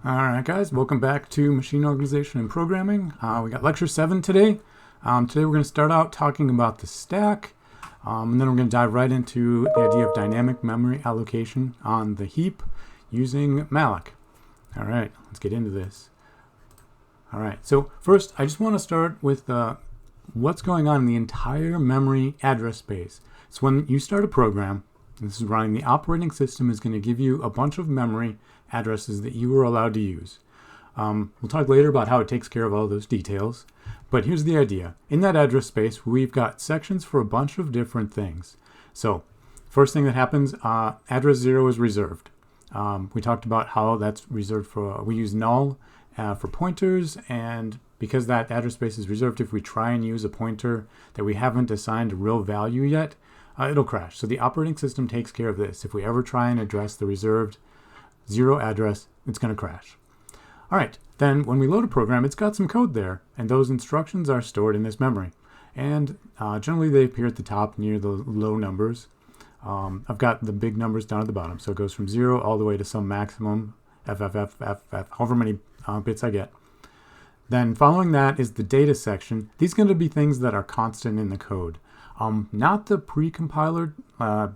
Alright guys, welcome back to Machine Organization and Programming. We got lecture 7 today. Today we're going to start out talking about the stack, and then we're going to dive right into the idea of dynamic memory allocation on the heap using malloc. Alright, let's get into this. Alright, so first I just want to start with what's going on in the entire memory address space. So when you start a program, this is running, the operating system is going to give you a bunch of memory addresses that you are allowed to use. We'll talk later about how it takes care of all those details, but here's the idea. In that address space, we've got sections for a bunch of different things. So first thing that happens, address 0 is reserved. We talked about how that's reserved for, we use null for pointers, and because that address space is reserved, if we try and use a pointer that we haven't assigned a real value yet, it'll crash. So the operating system takes care of this. If we ever try and address the reserved 0 address, it's going to crash. All right, then when we load a program, it's got some code there, and those instructions are stored in this memory. And generally they appear at the top near the low numbers. I've got the big numbers down at the bottom, so it goes from 0 all the way to some maximum, however many bits I get. Then following that is the data section. These are going to be things that are constant in the code. Not the pre-compiler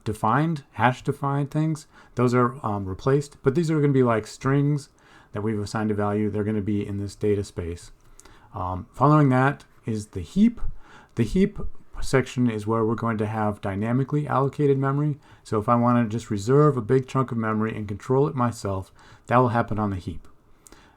defined, hash-defined things. Those are replaced, but these are going to be like strings that we've assigned a value. They're going to be in this data space. Following that is the heap. The heap section is where we're going to have dynamically allocated memory. So if I want to just reserve a big chunk of memory and control it myself, that will happen on the heap.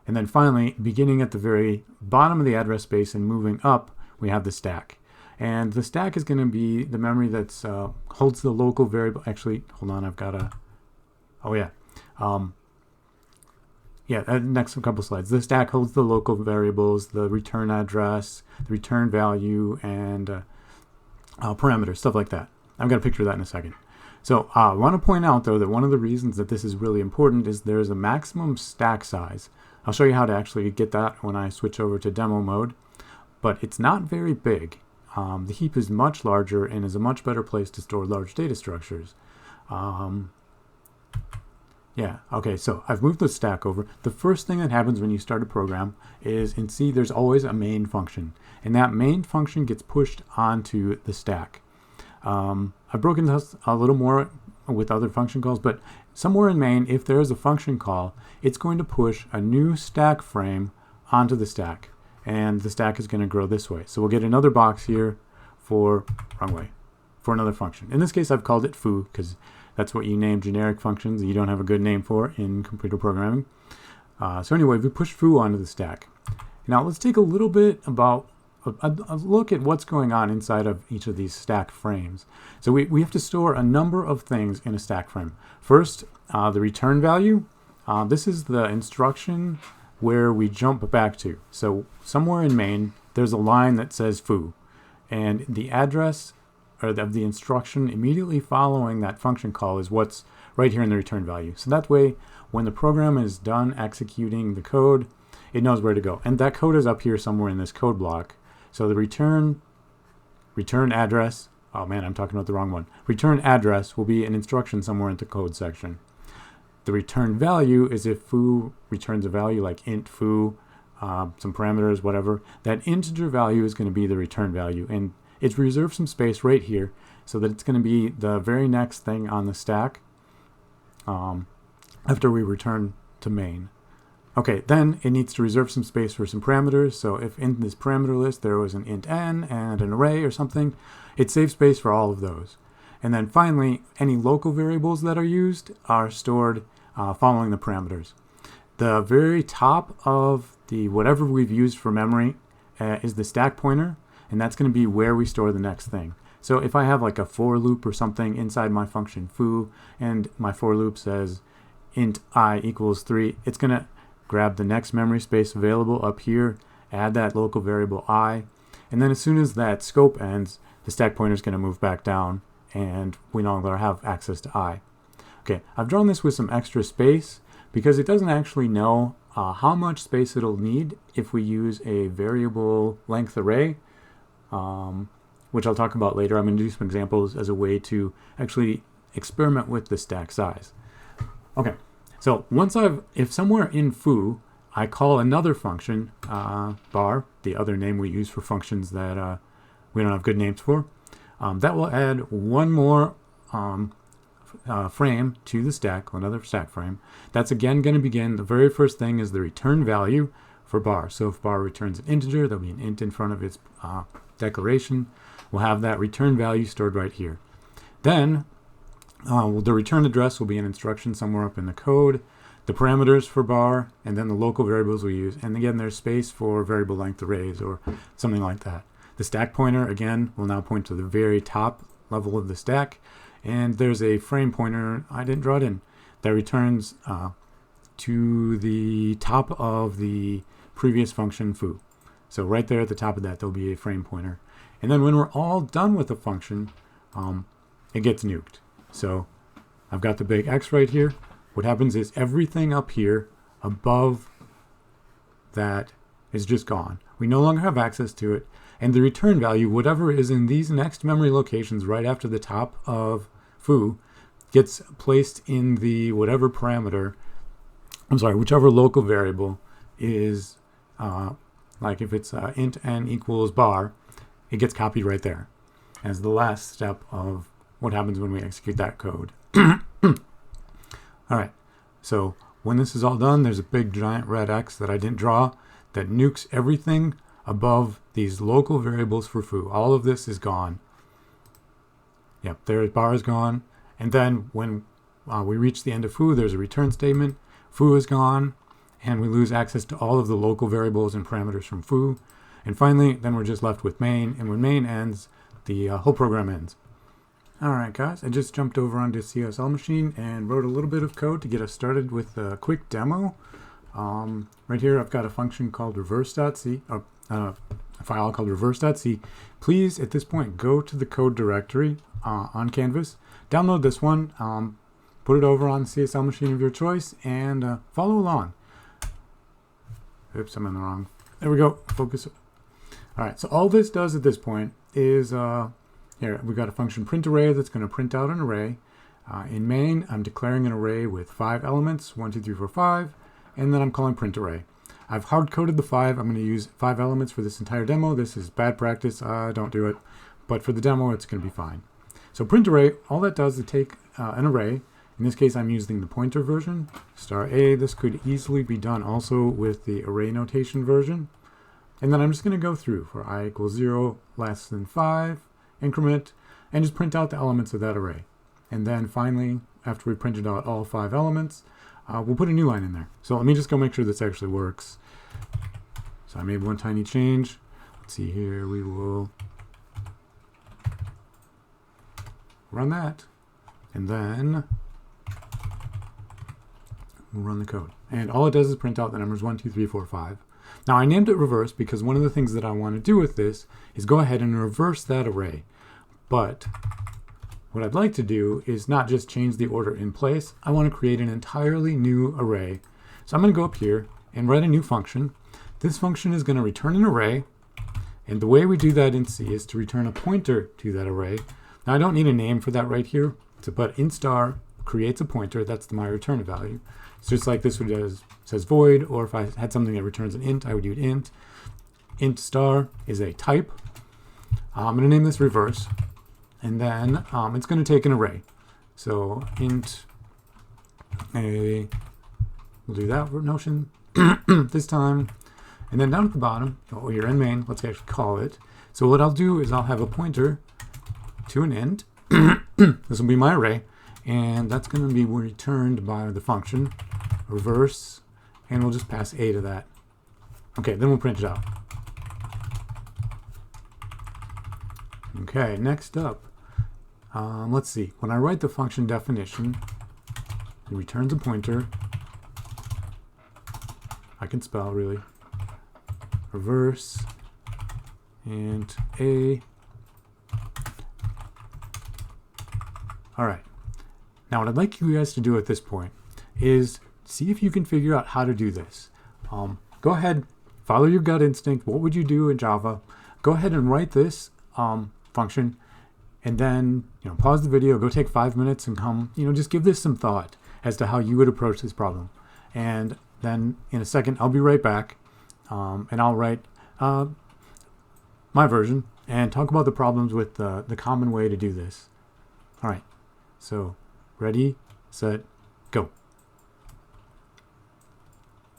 And then finally, beginning at the very bottom of the address space and moving up, we have the stack. And the stack is going to be the memory that's holds the local variable. Actually, hold on, I've got a, next couple slides. The stack holds the local variables, the return address, the return value, and parameters, stuff like that. I've got a picture of that in a second. So I want to point out, though, that one of the reasons that this is really important is there's a maximum stack size. I'll show you how to actually get that when I switch over to demo mode, but it's not very big. The heap is much larger and is a much better place to store large data structures. Okay, so I've moved the stack over. The first thing that happens when you start a program is in C there's always a main function, and that main function gets pushed onto the stack. I've broken this a little more with other function calls, but somewhere in main, if there is a function call, it's going to push a new stack frame onto the stack. And the stack is going to grow this way. So we'll get another box here for, for another function. In this case, I've called it foo, because that's what you name generic functions that you don't have a good name for in computer programming. So anyway, we push foo onto the stack. Now let's take a little bit about a look at what's going on inside of each of these stack frames. So we have to store a number of things in a stack frame. First, the return value. This is the instruction where we jump back to. So somewhere in main, there's a line that says foo, and the address of the instruction immediately following that function call is what's right here in the return value. So that way, when the program is done executing the code, it knows where to go. And that code is up here somewhere in this code block. So the return address, oh man, I'm talking about the wrong one. Return address will be an instruction somewhere in the code section. The return value is if foo returns a value like int foo, some parameters, whatever. That integer value is going to be the return value, and it's reserved some space right here so that it's going to be the very next thing on the stack after we return to main. Okay, then it needs to reserve some space for some parameters. So if in this parameter list there was an int n and an array or something, it saves space for all of those. And then finally, any local variables that are used are stored following the parameters. The very top of the whatever we've used for memory is the stack pointer, and that's going to be where we store the next thing. So if I have like a for loop or something inside my function foo, and my for loop says int I equals 3, it's going to grab the next memory space available up here, add that local variable I, and then as soon as that scope ends, the stack pointer is going to move back down, and we no longer have access to I. Okay, I've drawn this with some extra space because it doesn't actually know how much space it'll need if we use a variable length array, which I'll talk about later. I'm going to do some examples as a way to actually experiment with the stack size. Okay, so if somewhere in foo I call another function bar, the other name we use for functions that we don't have good names for. That will add one more frame to the stack, another stack frame. That's again going to begin, the very first thing is the return value for bar. So if bar returns an integer, there'll be an int in front of its declaration. We'll have that return value stored right here. Then the return address will be an instruction somewhere up in the code, the parameters for bar, and then the local variables we use. And again, there's space for variable length arrays or something like that. The stack pointer, again, will now point to the very top level of the stack. And there's a frame pointer, I didn't draw it in, that returns to the top of the previous function foo. So right there at the top of that, there'll be a frame pointer. And then when we're all done with the function, it gets nuked. So I've got the big X right here. What happens is everything up here above that is just gone. We no longer have access to it. And the return value, whatever is in these next memory locations right after the top of foo, gets placed in the whatever parameter, whichever local variable is, like if it's int n equals bar, it gets copied right there as the last step of what happens when we execute that code. All right, so when this is all done, there's a big giant red X that I didn't draw that nukes everything above these local variables for foo. All of this is gone. Yep, there bar is gone. And then when we reach the end of foo, there's a return statement. Foo is gone, and we lose access to all of the local variables and parameters from foo. And finally, then we're just left with main. And when main ends, the whole program ends. All right, guys, I just jumped over onto CSL machine and wrote a little bit of code to get us started with a quick demo. Right here, I've got a function called reverse.c, a file called reverse.c. Please, at this point, go to the code directory on Canvas, download this one, put it over on the CSL machine of your choice, and follow along. Oops, I'm in the wrong. There we go. Focus. All right, so all this does at this point is, here, we've got a function print array that's going to print out an array. In main, I'm declaring an array with 5 elements, 1, 2, 3, 4, 5, and then I'm calling print array. I've hard-coded the 5. I'm going to use 5 elements for this entire demo. This is bad practice. Don't do it. But for the demo, it's going to be fine. So print array, all that does is take an array. In this case, I'm using the pointer version, star A. This could easily be done also with the array notation version. And then I'm just going to go through for I equals 0, less than 5, increment, and just print out the elements of that array. And then finally, after we printed out all 5 elements, we'll put a new line in there. So let me just go make sure this actually works. So I made one tiny change. Let's see here, we will run that. And then we'll run the code. And all it does is print out the numbers 1, 2, 3, 4, 5. Now I named it reverse because one of the things that I want to do with this is go ahead and reverse that array. But what I'd like to do is not just change the order in place. I want to create an entirely new array. So I'm going to go up here and write a new function. This function is going to return an array. And the way we do that in C is to return a pointer to that array. Now I don't need a name for that right here. But int star creates a pointer. That's my return value. It's just like this would says void, or if I had something that returns an int, I would use int. Int star is a type. I'm going to name this reverse. And then it's going to take an array. So int a, we'll do that notion this time. And then down at the bottom, oh, you're in main, let's actually call it. So what I'll do is I'll have a pointer to an int. This will be my array. And that's going to be returned by the function reverse. And we'll just pass a to that. Okay, then we'll print it out. Okay, next up. Let's see. When I write the function definition, it returns a pointer. I can spell really. Reverse and a. All right. Now what I'd like you guys to do at this point is see if you can figure out how to do this. Go ahead, follow your gut instinct. What would you do in Java? Go ahead and write this function. And then, pause the video, go take 5 minutes and come, just give this some thought as to how you would approach this problem. And, then in a second I'll be right back, and I'll write my version and talk about the problems with the common way to do this. All right, so ready, set, go.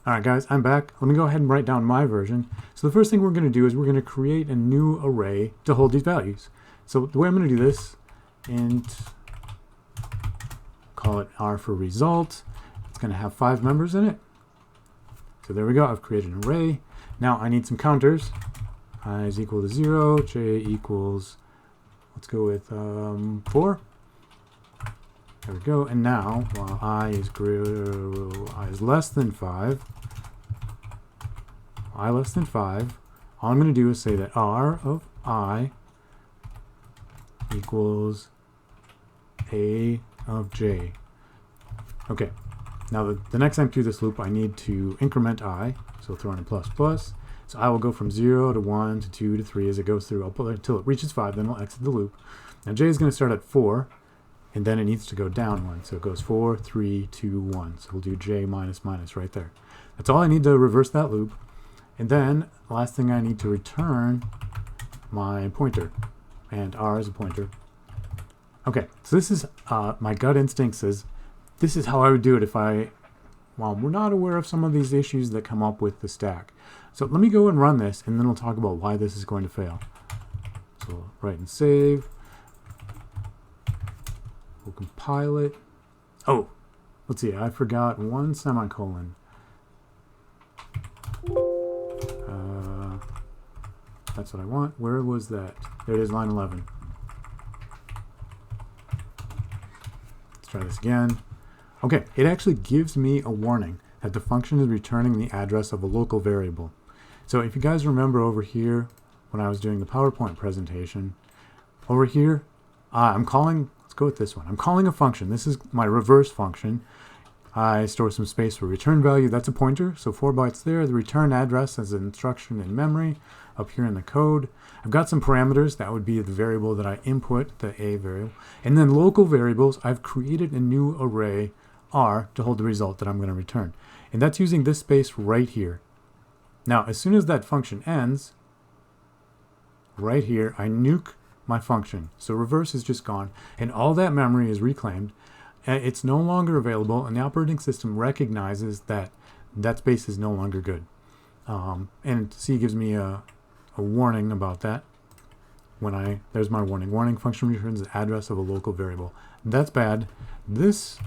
All right, guys, I'm back. Let me go ahead and write down my version. So the first thing we're going to do is we're going to create a new array to hold these values. So the way I'm going to do this, int, call it R for result. It's going to have 5 members in it. So there we go. I've created an array. Now I need some counters. I is equal to 0, j equals, let's go with 4. There we go. And now, while I is less than 5, I less than 5, all I'm going to do is say that R of I equals A of j. Okay. Now the next time through this loop, I need to increment I, so throw in a plus plus. So I will go from 0 to 1 to 2 to 3 as it goes through. I'll pull it until it reaches 5, then we'll exit the loop. Now j is going to start at 4, and then it needs to go down 1. So it goes 4, 3, 2, 1. So we'll do j minus minus right there. That's all I need to reverse that loop. And then the last thing I need to return my pointer, and R is a pointer. Okay, so this is my gut instinct says this is how I would do it if we're not aware of some of these issues that come up with the stack. So let me go and run this, and then we'll talk about why this is going to fail. So we'll write and save. We'll compile it. Oh, let's see, I forgot 1 semicolon. That's what I want. Where was that? There it is, line 11. Let's try this again. Okay, it actually gives me a warning that the function is returning the address of a local variable. So if you guys remember over here, when I was doing the PowerPoint presentation, over here, let's go with this one. I'm calling a function. This is my reverse function. I store some space for return value. That's a pointer, so 4 bytes there. The return address as an instruction in memory up here in the code. I've got some parameters. That would be the variable that I input, the A variable. And then local variables, I've created a new array, R, to hold the result that I'm going to return. And that's using this space right here. Now, as soon as that function ends, right here, I nuke my function. So reverse is just gone, and all that memory is reclaimed. It's no longer available, and the operating system recognizes that that space is no longer good. And C gives me a warning about that. There's my warning. Warning function returns the address of a local variable. That's bad. This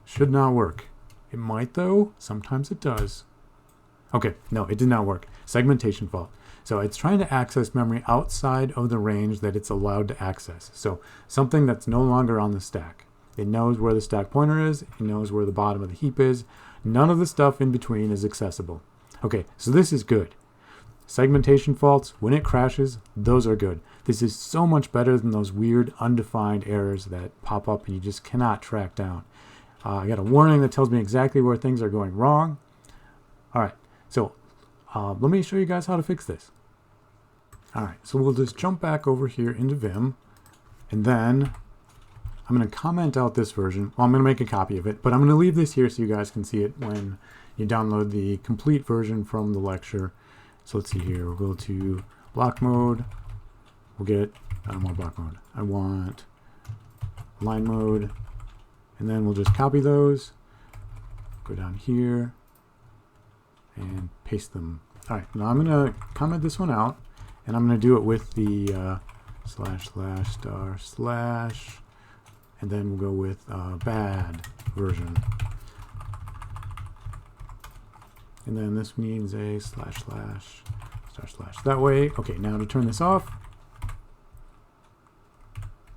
should not work. It might though. Sometimes it does. Okay, no, it did not work. Segmentation fault. So it's trying to access memory outside of the range that it's allowed to access. So something that's no longer on the stack. It knows where the stack pointer is. It knows where the bottom of the heap is. None of the stuff in between is accessible. Okay, so this is good. Segmentation faults, when it crashes, those are good. This is so much better than those weird undefined errors that pop up and you just cannot track down. I got a warning that tells me exactly where things are going wrong. All right, so let me show you guys how to fix this. All right, so we'll just jump back over here into Vim, and then I'm going to comment out this version. Well, I'm going to make a copy of it, but I'm going to leave this here so you guys can see it when you download the complete version from the lecture. So let's see here. We'll go to block mode. We'll get, I don't want block mode. I want line mode. And then we'll just copy those. Go down here and paste them. All right, now I'm going to comment this one out, and I'm going to do it with the //*/, and then we'll go with bad version. And then this needs a // that way. Okay, now to turn this off,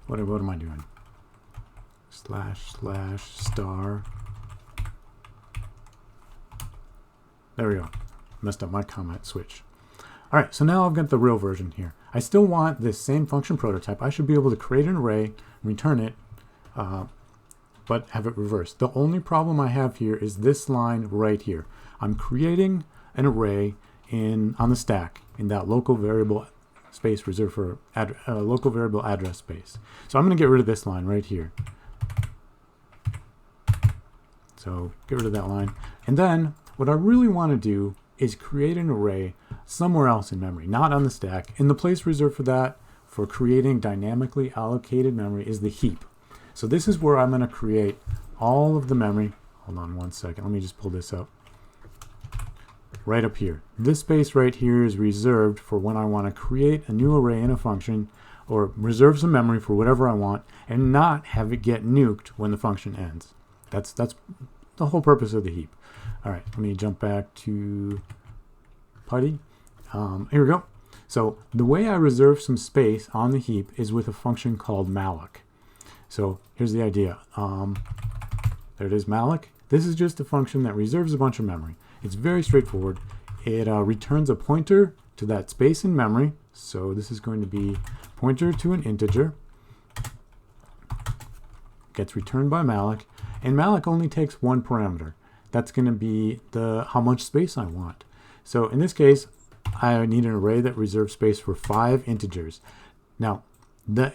what am I doing? // There we go. Messed up my comment switch. All right, so now I've got the real version here. I still want this same function prototype. I should be able to create an array, return it, but have it reversed. The only problem I have here is this line right here. I'm creating an array on the stack in that local variable space reserved for local variable address space. So I'm going to get rid of this line right here. So get rid of that line. And then what I really want to do is create an array somewhere else in memory, not on the stack. And the place reserved for that, for creating dynamically allocated memory, is the heap. So this is where I'm going to create all of the memory. Hold on one second. Let me just pull this up. Right up here. This space right here is reserved for when I want to create a new array in a function, or reserve some memory for whatever I want, and not have it get nuked when the function ends. That's the whole purpose of the heap. All right, let me jump back to Putty. Here we go. So the way I reserve some space on the heap is with a function called malloc. So here's the idea. There it is, malloc. This is just a function that reserves a bunch of memory. It's very straightforward. It returns a pointer to that space in memory. So this is going to be pointer to an integer. Gets returned by malloc. And malloc only takes one parameter. That's going to be how much space I want. So in this case, I need an array that reserves space for 5 integers. Now, the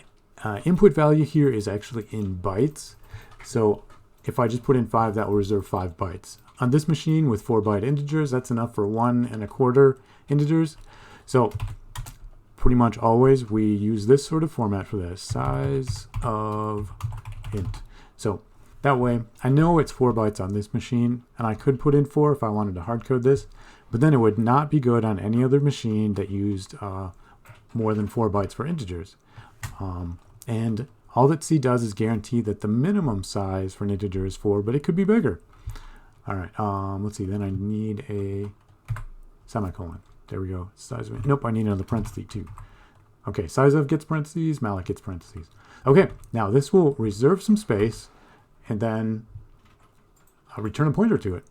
input value here is actually in bytes. So if I just put in 5, that will reserve 5 bytes. On this machine with 4-byte integers, that's enough for 1 1/4 integers. So pretty much always we use this sort of format for this, size of int. So that way I know it's 4 bytes on this machine, and I could put in 4 if I wanted to hard code this, but then it would not be good on any other machine that used more than 4 bytes for integers. And all that C does is guarantee that the minimum size for an integer is 4, but it could be bigger. All right, let's see, then I need a semicolon. There we go, size of, nope, I need another parenthesis too. Okay, size of gets parentheses, malloc gets parentheses. Okay, now this will reserve some space, and then I'll return a pointer to it.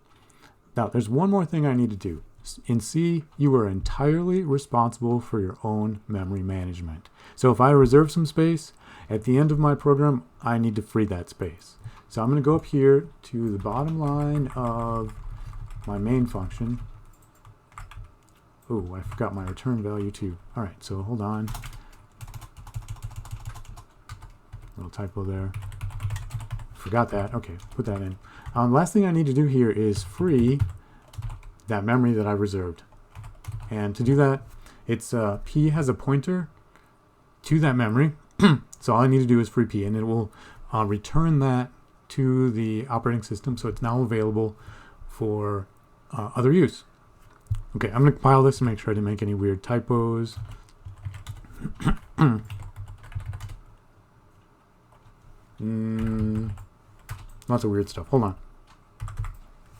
Now, there's one more thing I need to do. In C, you are entirely responsible for your own memory management. So if I reserve some space, at the end of my program, I need to free that space. So I'm going to go up here to the bottom line of my main function. Oh, I forgot my return value too. All right, so hold on. Little typo there. Forgot that. Okay, put that in. Last thing I need to do here is free that memory that I reserved. And to do that, it's P has a pointer to that memory. So all I need to do is free P, and it will return that to the operating system, so it's now available for other use. Okay, I'm going to compile this and make sure I didn't make any weird typos. Lots of weird stuff. Hold on.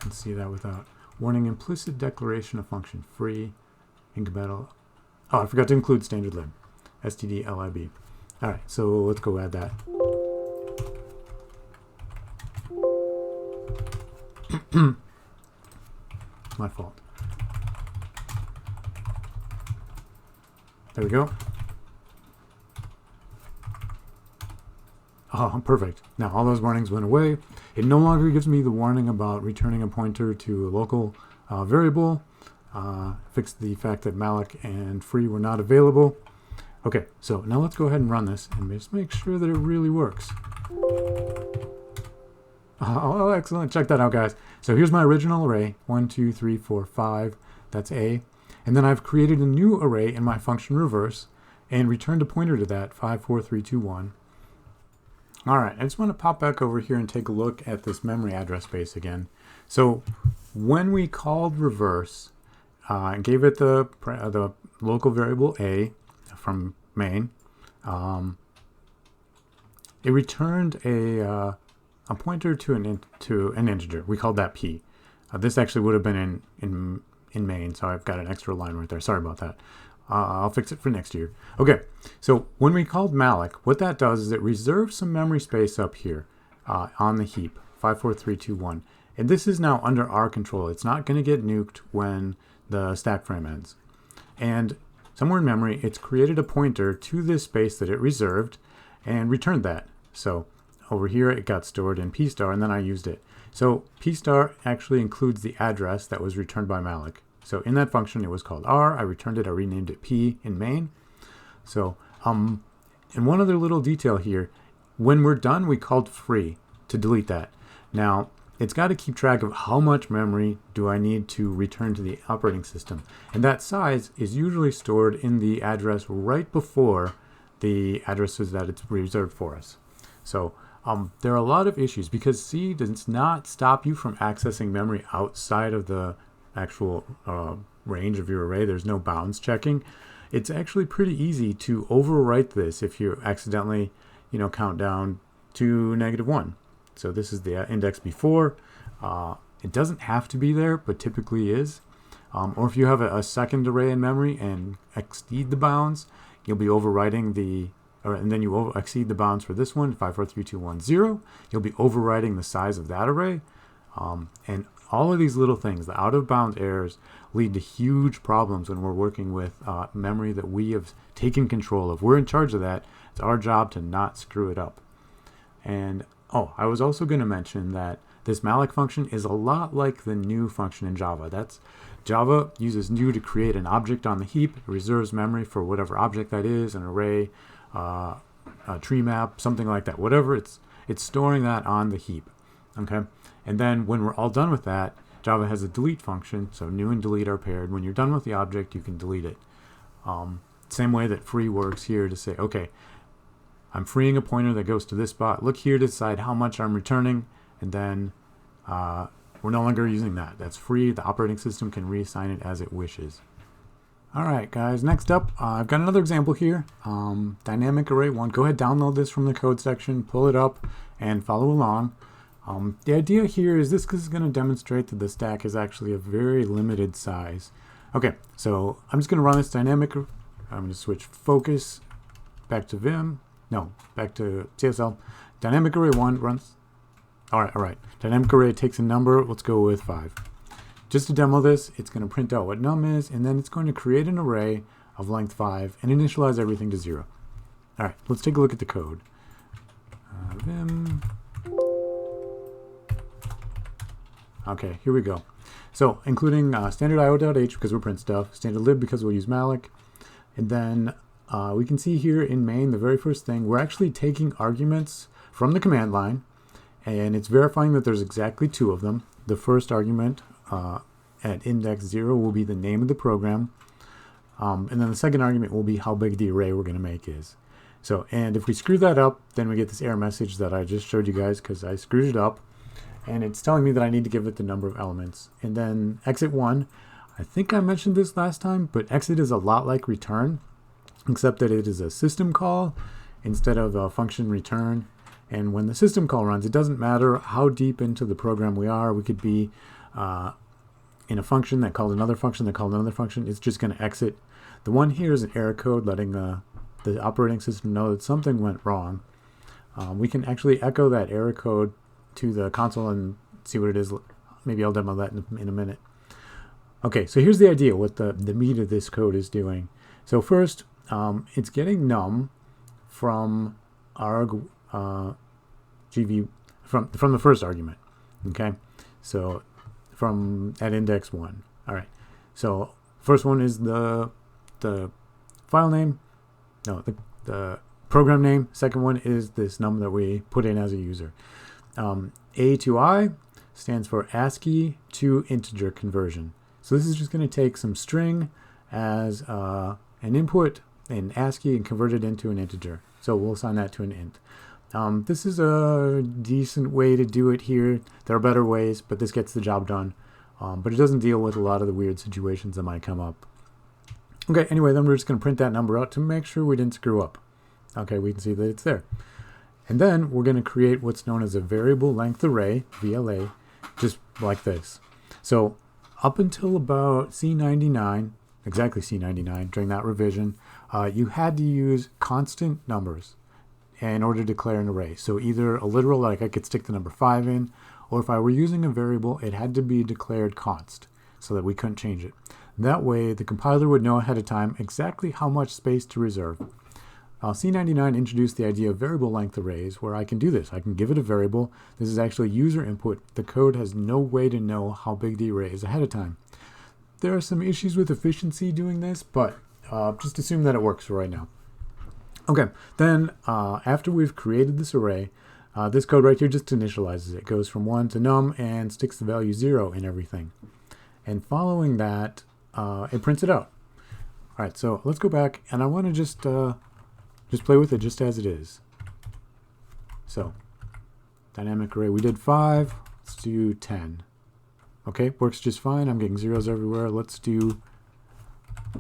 Let's see that without warning. Implicit declaration of function free incompatible. Oh, I forgot to include standard lib. stdlib. All right, so let's go add that. My fault. There we go. Oh, perfect. Now all those warnings went away. It no longer gives me the warning about returning a pointer to a local variable. Fixed the fact that malloc and free were not available. Okay, so now let's go ahead and run this and just make sure that it really works. Oh, excellent. Check that out, guys. So here's my original array, 1, 2, 3, 4, 5. That's A. And then I've created a new array in my function reverse and returned a pointer to that, 5, 4, 3, 2, 1. All right, I just want to pop back over here and take a look at this memory address space again. So when we called reverse, and gave it the local variable A from main, it returned a pointer to an integer. We called that P. This actually would have been in main, so I've got an extra line right there. Sorry about that. I'll fix it for next year. Okay, so when we called malloc, what that does is it reserves some memory space up here on the heap, 5, 4, 3, 2, 1. And this is now under our control. It's not going to get nuked when the stack frame ends. And somewhere in memory, it's created a pointer to this space that it reserved and returned that. So over here, it got stored in P star, and then I used it. So P star actually includes the address that was returned by malloc. So in that function, it was called R. I returned it. I renamed it P in main. So, and one other little detail here. When we're done, we called free to delete that. Now, it's got to keep track of how much memory do I need to return to the operating system. And that size is usually stored in the address right before the addresses that it's reserved for us. So there are a lot of issues because C does not stop you from accessing memory outside of the actual range of your array. There's no bounds checking. It's actually pretty easy to overwrite this if you accidentally, count down to -1. So this is the index before. It doesn't have to be there, but typically is. Or if you have a second array in memory and exceed the bounds, you'll be overwriting and then you exceed the bounds for this one, 543210. You'll be overwriting the size of that array. And all of these little things, the out-of-bounds errors, lead to huge problems when we're working with memory that we have taken control of. We're in charge of that. It's our job to not screw it up. And I was also going to mention that this malloc function is a lot like the new function in Java. Java uses new to create an object on the heap. It reserves memory for whatever object that is, an array, a tree map, something like that. Whatever, it's storing that on the heap. Okay, and then when we're all done with that, Java has a delete function. So new and delete are paired. When you're done with the object, you can delete it. Same way that free works here to say, okay, I'm freeing a pointer that goes to this spot. Look here to decide how much I'm returning, and then we're no longer using that. That's free. The operating system can reassign it as it wishes. All right, guys, next up, I've got another example here. Dynamic array 1. Go ahead, download this from the code section, pull it up, and follow along. The idea here is this is going to demonstrate that the stack is actually a very limited size. Okay, so I'm just going to run this dynamic. I'm going to switch focus back to Vim. No, back to CSL. Dynamic array 1 runs. All right. Dynamic array takes a number. Let's go with 5. Just to demo this, it's going to print out what num is, and then it's going to create an array of length 5 and initialize everything to 0. All right, let's take a look at the code. Vim. Okay, here we go. So including standard io.h because we'll print stuff, standard lib because we'll use malloc, and then we can see here in main, the very first thing, we're actually taking arguments from the command line, and it's verifying that there's exactly 2 of them. The first argument at index 0 will be the name of the program, and then the second argument will be how big the array we're going to make is. So, and if we screw that up, then we get this error message that I just showed you guys because I screwed it up, and it's telling me that I need to give it the number of elements. And then exit 1, I think I mentioned this last time, but exit is a lot like return, except that it is a system call instead of a function return. And when the system call runs, it doesn't matter how deep into the program we are. We could be in a function that called another function that called another function. It's just going to exit. The one here is an error code letting the operating system know that something went wrong. We can actually echo that error code to the console and see what it is. Maybe I'll demo that in a minute. Okay, so here's the idea, what the meat of this code is doing. So first, it's getting num from our GV from the first argument. Okay, so from at index 1. All right, so first one is the file name. No, the program name. Second one is this num that we put in as a user. A to I stands for ASCII to integer conversion. So this is just going to take some string as an input in ASCII and convert it into an integer. So we'll assign that to an int. This is a decent way to do it here. There are better ways, but this gets the job done. But it doesn't deal with a lot of the weird situations that might come up. Okay, anyway, then we're just going to print that number out to make sure we didn't screw up. Okay, we can see that it's there. And then we're going to create what's known as a variable length array, VLA, just like this. So up until about C99, exactly C99, during that revision, you had to use constant numbers in order to declare an array. So either a literal, like I could stick the number 5 in, or if I were using a variable, it had to be declared const so that we couldn't change it. That way, the compiler would know ahead of time exactly how much space to reserve. C99 introduced the idea of variable length arrays where I can do this. I can give it a variable. This is actually user input. The code has no way to know how big the array is ahead of time. There are some issues with efficiency doing this, but just assume that it works for right now. Okay, then after we've created this array, This code right here just initializes it. It goes from 1 to num and sticks the value 0 in everything. And following that, it prints it out. All right, so let's go back, and I want to just play with it just as it is. So, dynamic array, we did 5. Let's do 10. Okay, works just fine. I'm getting zeros everywhere. Let's do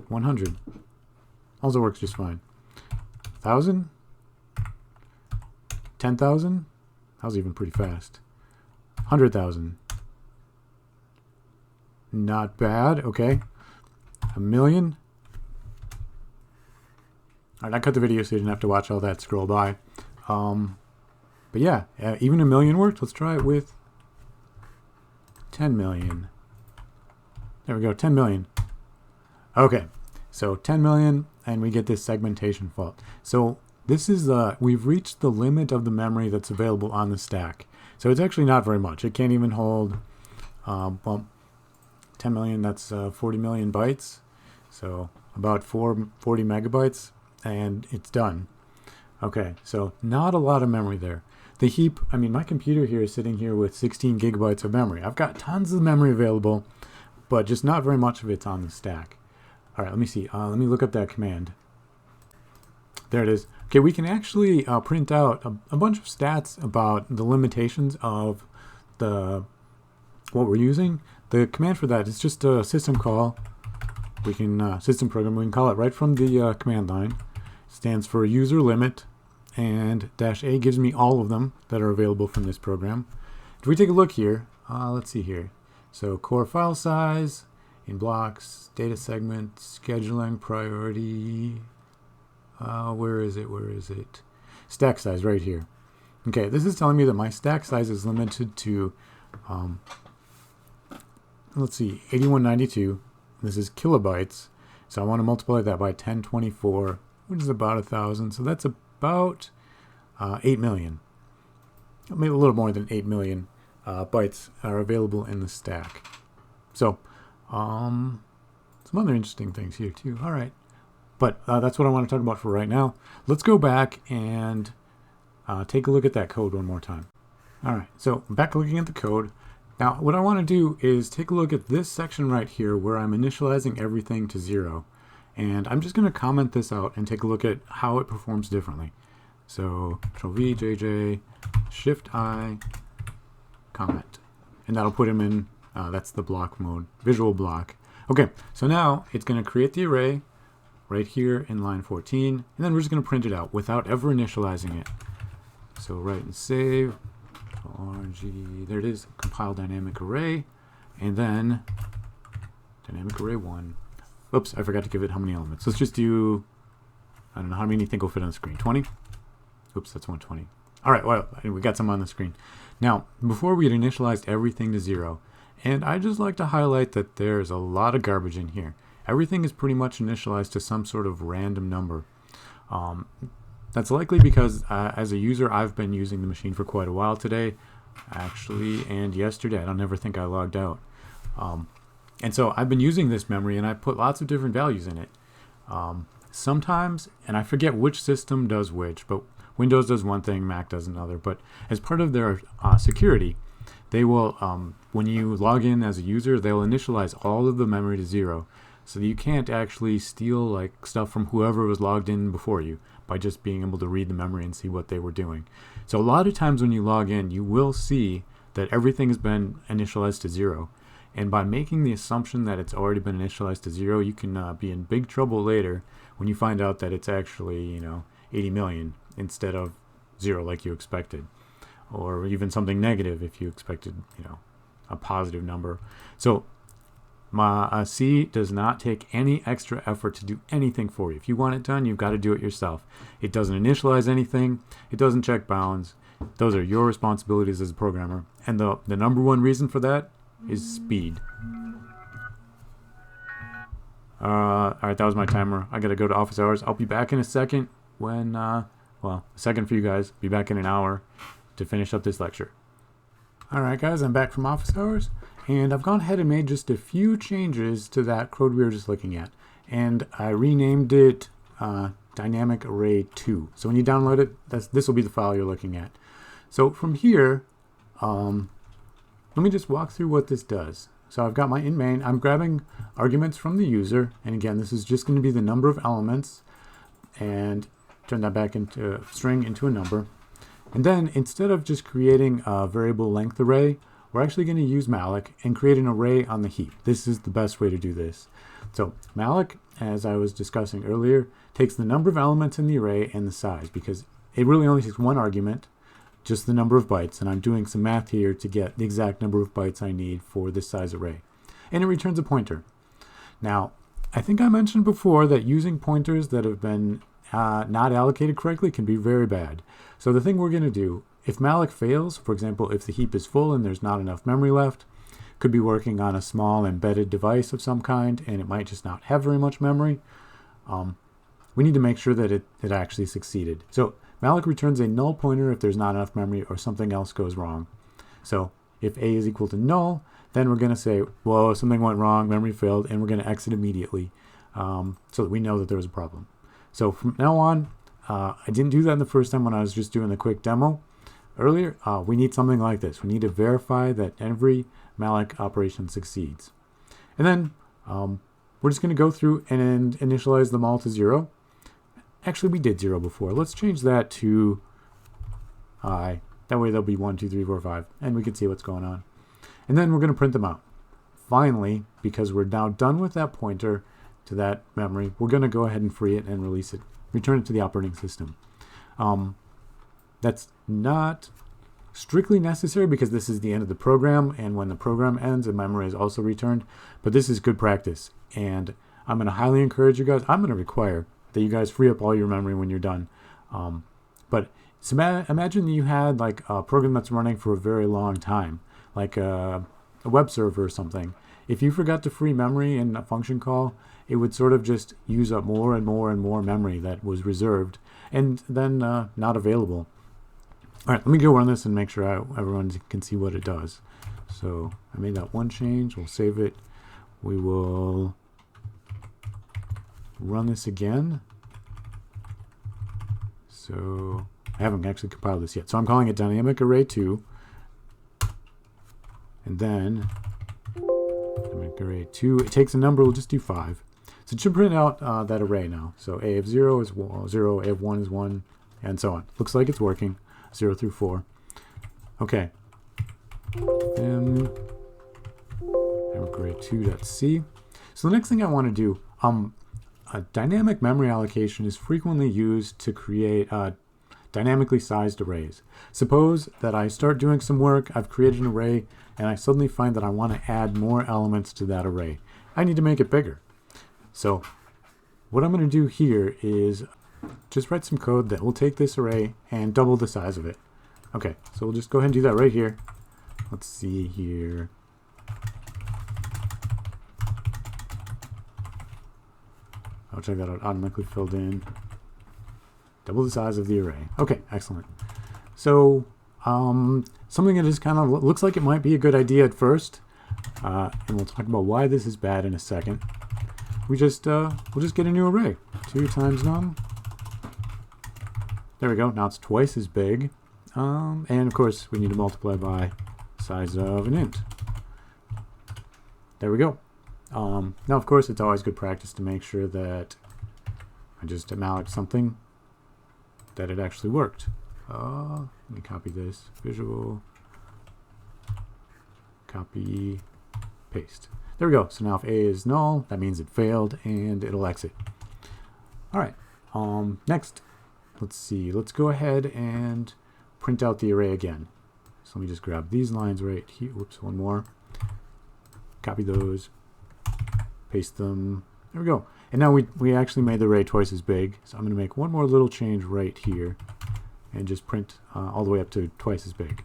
100. Also works just fine. 1,000? 10,000? That was even pretty fast. 100,000. Not bad. Okay. 1,000,000. All right, I cut the video so you didn't have to watch all that scroll by. But yeah, even 1,000,000 worked. Let's try it with 10 million. There we go, 10 million. Okay, so 10 million, and we get this segmentation fault. So this is we've reached the limit of the memory that's available on the stack. So it's actually not very much. It can't even hold, well, 10 million, that's 40 million bytes. So about 40 megabytes, and it's done. Okay, so not a lot of memory there. The heap, I mean, my computer here is sitting here with 16 gigabytes of memory. I've got tons of memory available, but just not very much of it's on the stack. All right, let me see. Let me look up that command. There it is. Okay, we can actually print out a bunch of stats about the limitations of what we're using. The command for that is just a system call. We can system program. We can call it right from the command line. It stands for user limit, and -a gives me all of them that are available from this program. If we take a look here, let's see here. So core file size, in blocks, data segment, scheduling, priority. Where is it? Stack size right here. Okay, this is telling me that my stack size is limited to, let's see, 8192. This is kilobytes. So I want to multiply that by 1024, which is about 1,000. So that's about 8 million. Maybe a little more than 8 million bytes are available in the stack. So, some other interesting things here too. All right. But that's what I want to talk about for right now. Let's go back and take a look at that code one more time. All right, so back looking at the code. Now, what I want to do is take a look at this section right here where I'm initializing everything to 0. And I'm just going to comment this out and take a look at how it performs differently. So Control-V, JJ, Shift-I, comment. And that'll put him in, that's the block mode, visual block. Okay, so now it's going to create the array right here in line 14, and then we're just going to print it out without ever initializing it. So write and save, RG, there it is, compile dynamic array, and then dynamic array 1. Oops, I forgot to give it how many elements. Let's just do, I don't know, how many do you think will fit on the screen? 20? Oops, that's 120. All right, well, we got some on the screen. Now, before we had initialized everything to 0, and I just like to highlight that there's a lot of garbage in here. Everything is pretty much initialized to some sort of random number. That's likely because as a user, I've been using the machine for quite a while today, actually, and yesterday. I don't ever think I logged out. And so I've been using this memory, and I put lots of different values in it. Sometimes, and I forget which system does which, but Windows does one thing, Mac does another. But as part of their security, they will, when you log in as a user, they'll initialize all of the memory to 0. So that you can't actually steal like stuff from whoever was logged in before you by just being able to read the memory and see what they were doing. So a lot of times when you log in, you will see that everything has been initialized to 0. And by making the assumption that it's already been initialized to 0, you can be in big trouble later when you find out that it's actually, 80 million instead of 0 like you expected. Or even something negative if you expected, a positive number. So C does not take any extra effort to do anything for you. If you want it done, you've got to do it yourself. It doesn't initialize anything. It doesn't check bounds. Those are your responsibilities as a programmer. And the number one reason for that is speed. All right, that was my timer. I got to go to office hours. I'll be back in a second when, a second for you guys. Be back in an hour to finish up this lecture. All right, guys, I'm back from office hours. And I've gone ahead and made just a few changes to that code we were just looking at. And I renamed it Dynamic Array 2. So when you download it, this will be the file you're looking at. So from here, let me just walk through what this does. So I've got my in main. I'm grabbing arguments from the user. And again, this is just going to be the number of elements. And turn that back into a string into a number. And then instead of just creating a variable length array, we're actually going to use malloc and create an array on the heap. This is the best way to do this. So malloc, as I was discussing earlier, takes the number of elements in the array and the size, because it really only takes one argument, just the number of bytes, and I'm doing some math here to get the exact number of bytes I need for this size array. And it returns a pointer. Now, I think I mentioned before that using pointers that have been not allocated correctly can be very bad. So the thing we're going to do, if malloc fails, for example, if the heap is full and there's not enough memory left, could be working on a small embedded device of some kind, and it might just not have very much memory. We need to make sure that it actually succeeded. So malloc returns a null pointer if there's not enough memory or something else goes wrong. So if a is equal to null, then we're going to say, whoa, something went wrong, memory failed, and we're going to exit immediately so that we know that there was a problem. So from now on, I didn't do that in the first time when I was just doing the quick demo earlier. We need something like this. We need to verify that every malloc operation succeeds. And then we're just going to go through and initialize them all to 0. Actually, we did 0 before. Let's change that to I. That way there'll be 1, 2, 3, 4, 5, and we can see what's going on. And then we're going to print them out. Finally, because we're now done with that pointer to that memory, we're going to go ahead and free it and release it. Return it to the operating system. That's not strictly necessary because this is the end of the program, and when the program ends, the memory is also returned. But this is good practice, and I'm going to highly encourage you guys. I'm going to require that you guys free up all your memory when you're done. But so imagine that you had like a program that's running for a very long time, like a web server or something. If you forgot to free memory in a function call, it would sort of just use up more and more and more memory that was reserved and then not available. All right, let me go run this and make sure everyone can see what it does. So I made that one change. We'll save it. We will run this again. So I haven't actually compiled this yet. So I'm calling it dynamic array 2. And then dynamic array 2, it takes a number, we'll just do 5. So it should print out that array now. So a of 0 is 0, a of 1 is 1, and so on. Looks like it's working, 0 through 4. Okay. Dynamic array 2.c. So the next thing I want to do, a dynamic memory allocation is frequently used to create dynamically sized arrays. Suppose that I start doing some work, I've created an array, and I suddenly find that I want to add more elements to that array. I need to make it bigger. So what I'm going to do here is just write some code that will take this array and double the size of it. Okay, so we'll just go ahead and do that right here. Let's see here. I'll check that out, automatically filled in. Double the size of the array. Okay, excellent. So something that just kind of looks like it might be a good idea at first, and we'll talk about why this is bad in a second. We'll just get a new array. 2 times num. There we go. Now it's twice as big. And of course we need to multiply by size of an int. There we go. Now of course it's always good practice to make sure that I just malloc something that it actually worked. Let me copy this. Visual. Copy. Paste. There we go. So now if a is null, that means it failed and it'll exit. All right. Next, let's see. Let's go ahead and print out the array again. So let me just grab these lines right here. Whoops, one more. Copy those. Paste them. There we go. And now we actually made the array twice as big. So I'm going to make one more little change right here and just print all the way up to twice as big.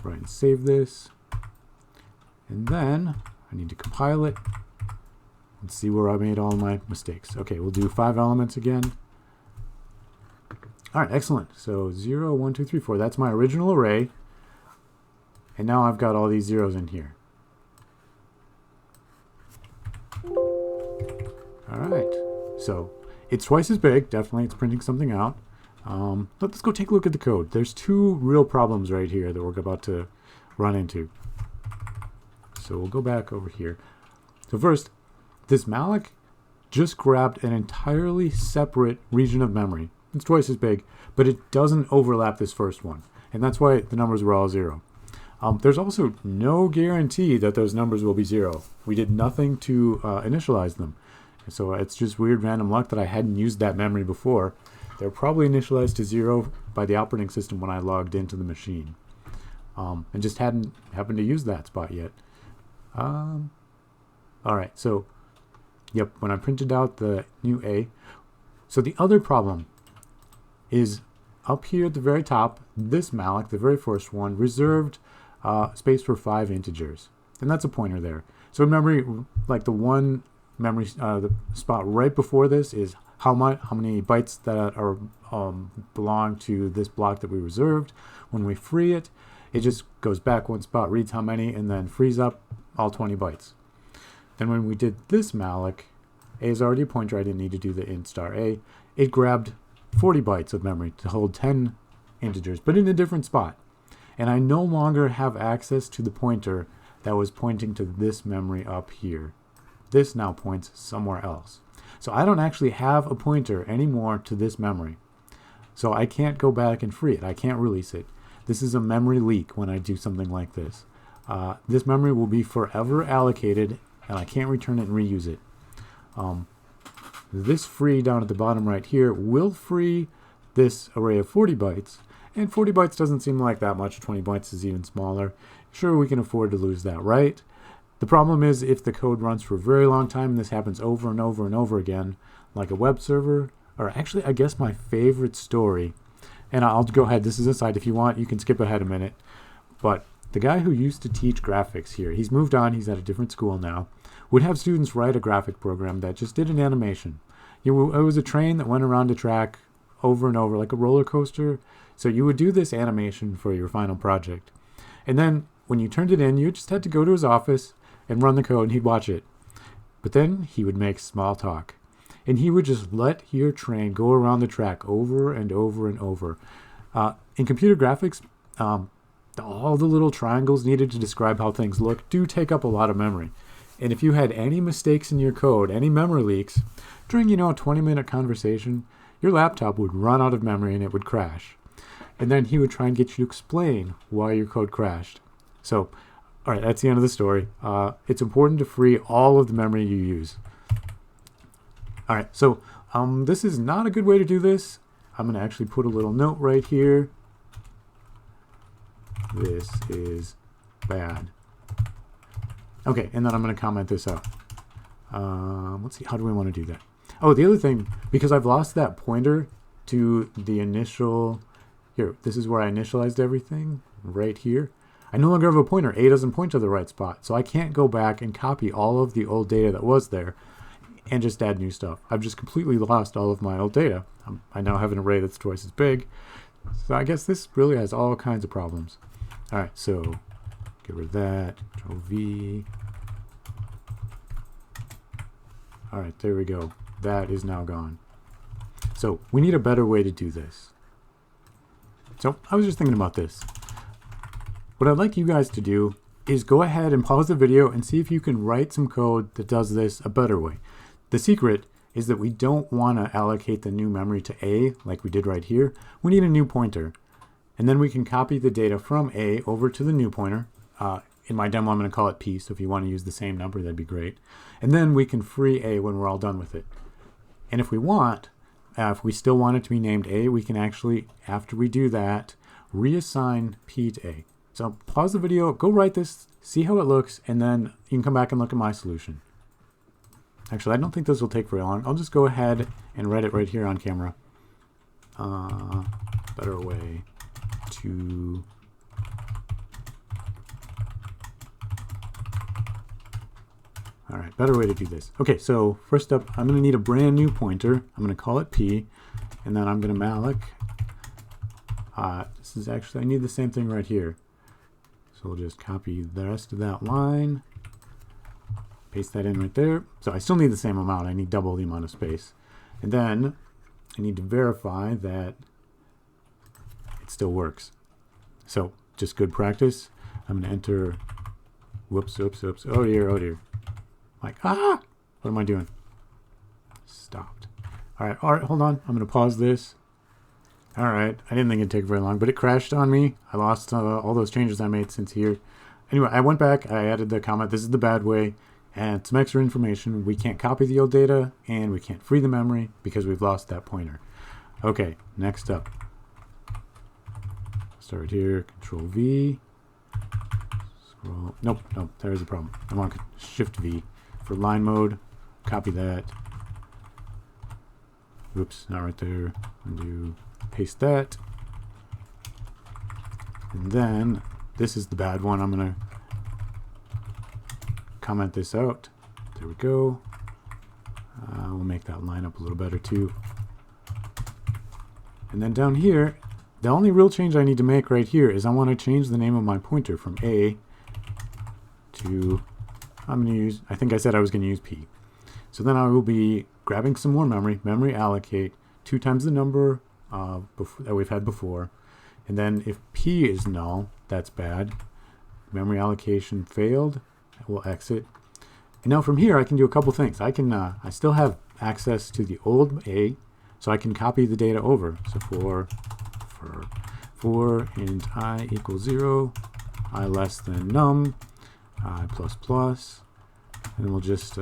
Right, and save this. And then I need to compile it and see where I made all my mistakes. Okay, we'll do 5 elements again. All right, excellent. So 0, 1, 2, 3, 4. That's my original array. And now I've got all these zeros in here. All right. So it's twice as big. Definitely, it's printing something out. Let's go take a look at the code. There's two real problems right here that we're about to run into. So we'll go back over here. So first, this malloc just grabbed an entirely separate region of memory. It's twice as big, but it doesn't overlap this first one. And that's why the numbers were all 0. There's also no guarantee that those numbers will be 0. We did nothing to initialize them. So it's just weird random luck that I hadn't used that memory before. They're probably initialized to 0 by the operating system when I logged into the machine. And just hadn't happened to use that spot yet. Alright, so, yep, when I printed out the new A. So the other problem is up here at the very top, this malloc, the very first one, reserved space for 5 integers. And that's a pointer there. So in memory, like the one memory the spot right before this is how many bytes that are belong to this block that we reserved. When we free it, it just goes back one spot, reads how many, and then frees up all 20 bytes. Then when we did this malloc, A is already a pointer, I didn't need to do the int star A. It grabbed 40 bytes of memory to hold 10 integers, but in a different spot. And I no longer have access to the pointer that was pointing to this memory up here. This now points somewhere else. So I don't actually have a pointer anymore to this memory. So I can't go back and free it. I can't release it. This is a memory leak when I do something like this. This memory will be forever allocated, and I can't return it and reuse it. This free down at the bottom right here will free this array of 40 bytes. And 40 bytes doesn't seem like that much. 20 bytes is even smaller. Sure, we can afford to lose that, right? The problem is if the code runs for a very long time, and this happens over and over and over again, like a web server, or actually I guess my favorite story, and I'll go ahead, this is a side, if you want, you can skip ahead a minute, but the guy who used to teach graphics here, he's moved on, he's at a different school now, would have students write a graphic program that just did an animation. It was a train that went around a track over and over, like a roller coaster. So you would do this animation for your final project. And then when you turned it in, you just had to go to his office and run the code, and he'd watch it. But then he would make small talk. And he would just let your train go around the track over and over and over. In computer graphics, all the little triangles needed to describe how things look do take up a lot of memory. And if you had any mistakes in your code, any memory leaks, during, a 20-minute conversation, your laptop would run out of memory and it would crash. And then he would try and get you to explain why your code crashed. So, all right, that's the end of the story. It's important to free all of the memory you use. All right, so this is not a good way to do this. I'm going to actually put a little note right here. This is bad. Okay, and then I'm going to comment this out. Let's see, how do we want to do that? Oh, the other thing, because I've lost that pointer to the initial, here, this is where I initialized everything, right here. I no longer have a pointer. A doesn't point to the right spot, so I can't go back and copy all of the old data that was there and just add new stuff. I've just completely lost all of my old data. I now have an array that's twice as big. So I guess this really has all kinds of problems. All right, so get rid of that, Control V. All right, there we go. That is now gone. So we need a better way to do this. So I was just thinking about this. What I'd like you guys to do is go ahead and pause the video and see if you can write some code that does this a better way. The secret is that we don't want to allocate the new memory to A like we did right here. We need a new pointer. And then we can copy the data from A over to the new pointer. In my demo, I'm going to call it P, so if you want to use the same number, that'd be great. And then we can free A when we're all done with it. And if we want, if we still want it to be named A, we can actually, after we do that, reassign P to A. So pause the video, go write this, see how it looks, and then you can come back and look at my solution. Actually, I don't think this will take very long. I'll just go ahead and write it right here on camera. Better way to... All right, better way to do this. Okay, so first up, I'm going to need a brand new pointer. I'm going to call it P, and then I'm going to malloc. This is actually, I need the same thing right here. So we'll just copy the rest of that line, paste that in right there. So I still need the same amount. I need double the amount of space. And then I need to verify that it still works. So just good practice. I'm going to enter, whoops, oh dear. Like, what am I doing? Stopped. All right, hold on. I'm going to pause this. All right, I didn't think it'd take very long, but it crashed on me. I lost all those changes I made since here. Anyway, I went back, I added the comment, this is the bad way, and some extra information. We can't copy the old data, and we can't free the memory because we've lost that pointer. Okay, next up. Start here, Control V. Scroll. Nope, there's the problem. I want Shift V for line mode. Copy that. Oops, not right there. Undo, paste that. And then, this is the bad one. I'm going to comment this out. There we go. We'll make that line up a little better too. And then down here, the only real change I need to make right here is I want to change the name of my pointer from A to, I'm going to use, I think I said I was going to use P. So then I will be grabbing some more memory allocate, 2 times the number that we've had before. And then if P is null, that's bad. Memory allocation failed. We'll exit. And now from here, I can do a couple things. I can, I still have access to the old A, so I can copy the data over. So for int I equals 0, I less than num, I plus plus, and we'll just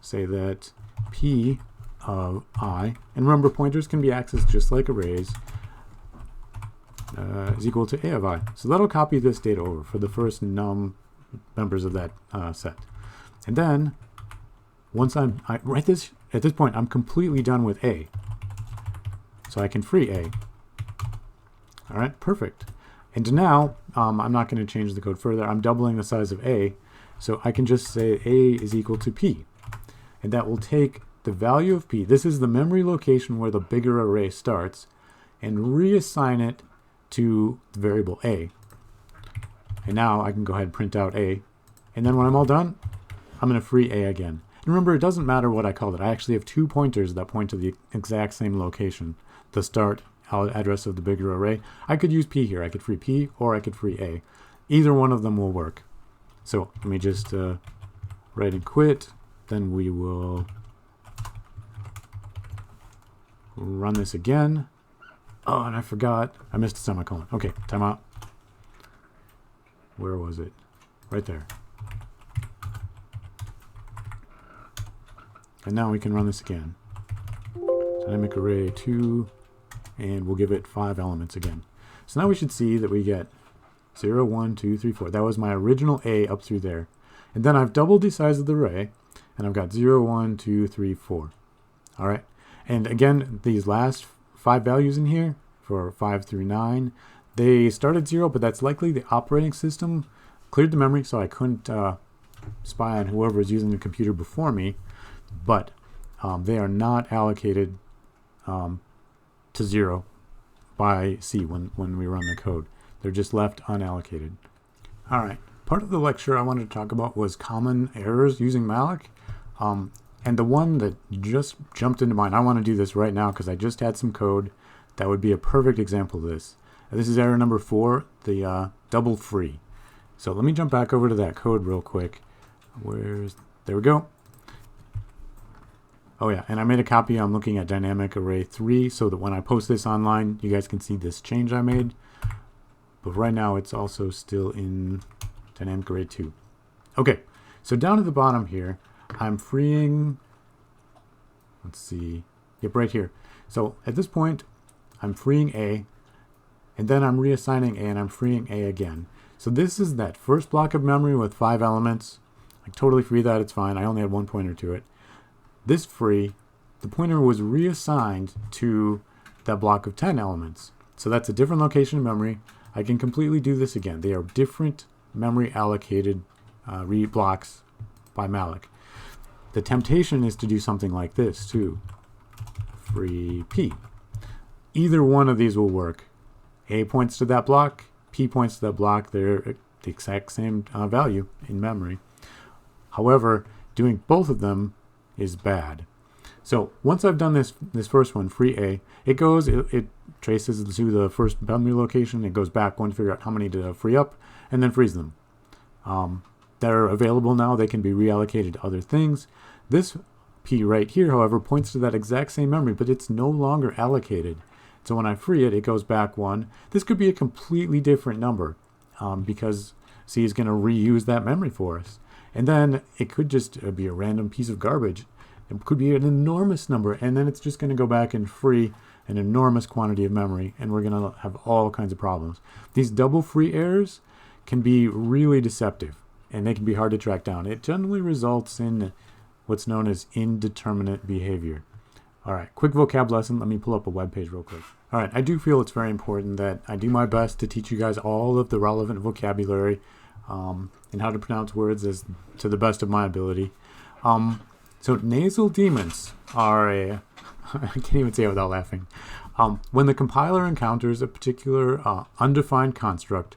say that P of I, and remember pointers can be accessed just like arrays, is equal to A of I. So that'll copy this data over for the first num members of that set. And then once at this point, I'm completely done with A. So I can free A. All right, perfect. And now I'm not going to change the code further. I'm doubling the size of A. So I can just say A is equal to P. And that will take the value of P. This is the memory location where the bigger array starts, and reassign it to the variable A. And now I can go ahead and print out A. And then when I'm all done, I'm going to free A again. And remember, it doesn't matter what I called it. I actually have 2 pointers that point to the exact same location, the start address of the bigger array. I could use P here. I could free P or I could free A. Either one of them will work. So let me just write and quit. Then we will run this again. Oh, and I forgot. I missed a semicolon. Okay, timeout. Where was it? Right there. And now we can run this again. Dynamic array 2, and we'll give it 5 elements again. So now we should see that we get 0, 1, 2, 3, 4. That was my original A up through there. And then I've doubled the size of the array, and I've got 0, 1, 2, 3, 4. All right. And again, these last 5 values in here, for 5 through 9, they started 0, but that's likely the operating system cleared the memory, so I couldn't spy on whoever was using the computer before me. But they are not allocated to 0 by C when we run the code. They're just left unallocated. All right. Part of the lecture I wanted to talk about was common errors using malloc. And the one that just jumped into mind, I want to do this right now because I just had some code that would be a perfect example of this. This is error number 4, the double free. So let me jump back over to that code real quick. There we go. Oh yeah, and I made a copy. I'm looking at dynamic array 3 so that when I post this online, you guys can see this change I made. But right now it's also still in dynamic array 2. Okay, so down at the bottom here, I'm freeing, let's see, yep, right here. So at this point, I'm freeing A, and then I'm reassigning A, and I'm freeing A again. So this is that first block of memory with 5 elements. I totally free that, it's fine. I only had 1 pointer to it. This free, the pointer was reassigned to that block of 10 elements. So that's a different location of memory. I can completely do this again. They are different memory allocated read blocks by malloc. The temptation is to do something like this too. Free P. Either one of these will work. A points to that block, P points to that block. They're the exact same value in memory. However, doing both of them is bad. So once I've done this first one, free A, it traces to the first memory location. It goes back one to figure out how many to free up, and then frees them. They're available now. They can be reallocated to other things. This P right here, however, points to that exact same memory, but it's no longer allocated. So when I free it, it goes back one. This could be a completely different number because C is going to reuse that memory for us. And then it could just be a random piece of garbage. It could be an enormous number, and then it's just going to go back and free an enormous quantity of memory, and we're going to have all kinds of problems. These double free errors can be really deceptive, and they can be hard to track down. It generally results in what's known as indeterminate behavior. All right, quick vocab lesson. Let me pull up a web page real quick. All right, I do feel it's very important that I do my best to teach you guys all of the relevant vocabulary and how to pronounce words as to the best of my ability. So nasal demons are I can't even say it without laughing. When the compiler encounters a particular undefined construct,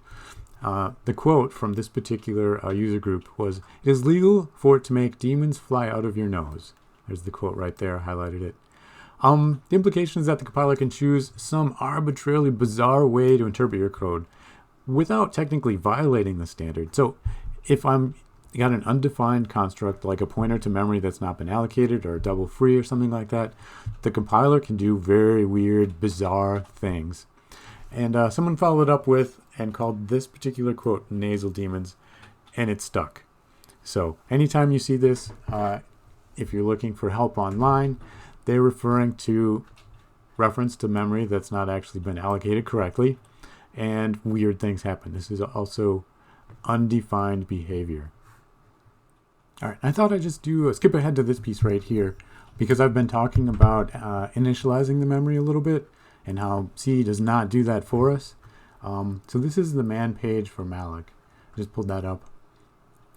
the quote from this particular user group was, "It is legal for it to make demons fly out of your nose." There's the quote right there, highlighted it. The implication is that the compiler can choose some arbitrarily bizarre way to interpret your code without technically violating the standard. So if I'm got an undefined construct like a pointer to memory that's not been allocated or a double free or something like that, the compiler can do very weird, bizarre things. And someone followed up with and called this particular quote nasal demons, and it stuck. So anytime you see this, if you're looking for help online, they're referring to reference to memory that's not actually been allocated correctly, and weird things happen. This is also undefined behavior. All right, I thought I'd just skip ahead to this piece right here because I've been talking about initializing the memory a little bit and how C does not do that for us. So this is the man page for malloc. I just pulled that up.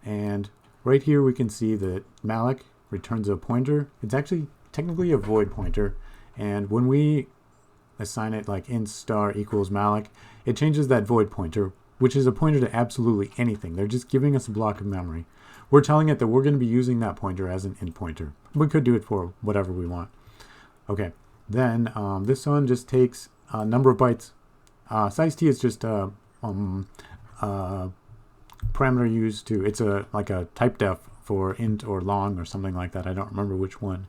And right here we can see that malloc returns a pointer. It's actually technically a void pointer. And when we assign it like int star equals malloc, it changes that void pointer, which is a pointer to absolutely anything. They're just giving us a block of memory. We're telling it that we're going to be using that pointer as an int pointer. We could do it for whatever we want. Okay, then this one just takes a number of bytes. Size t is just a parameter used to, it's like a type def for int or long or something like that. I don't remember which one,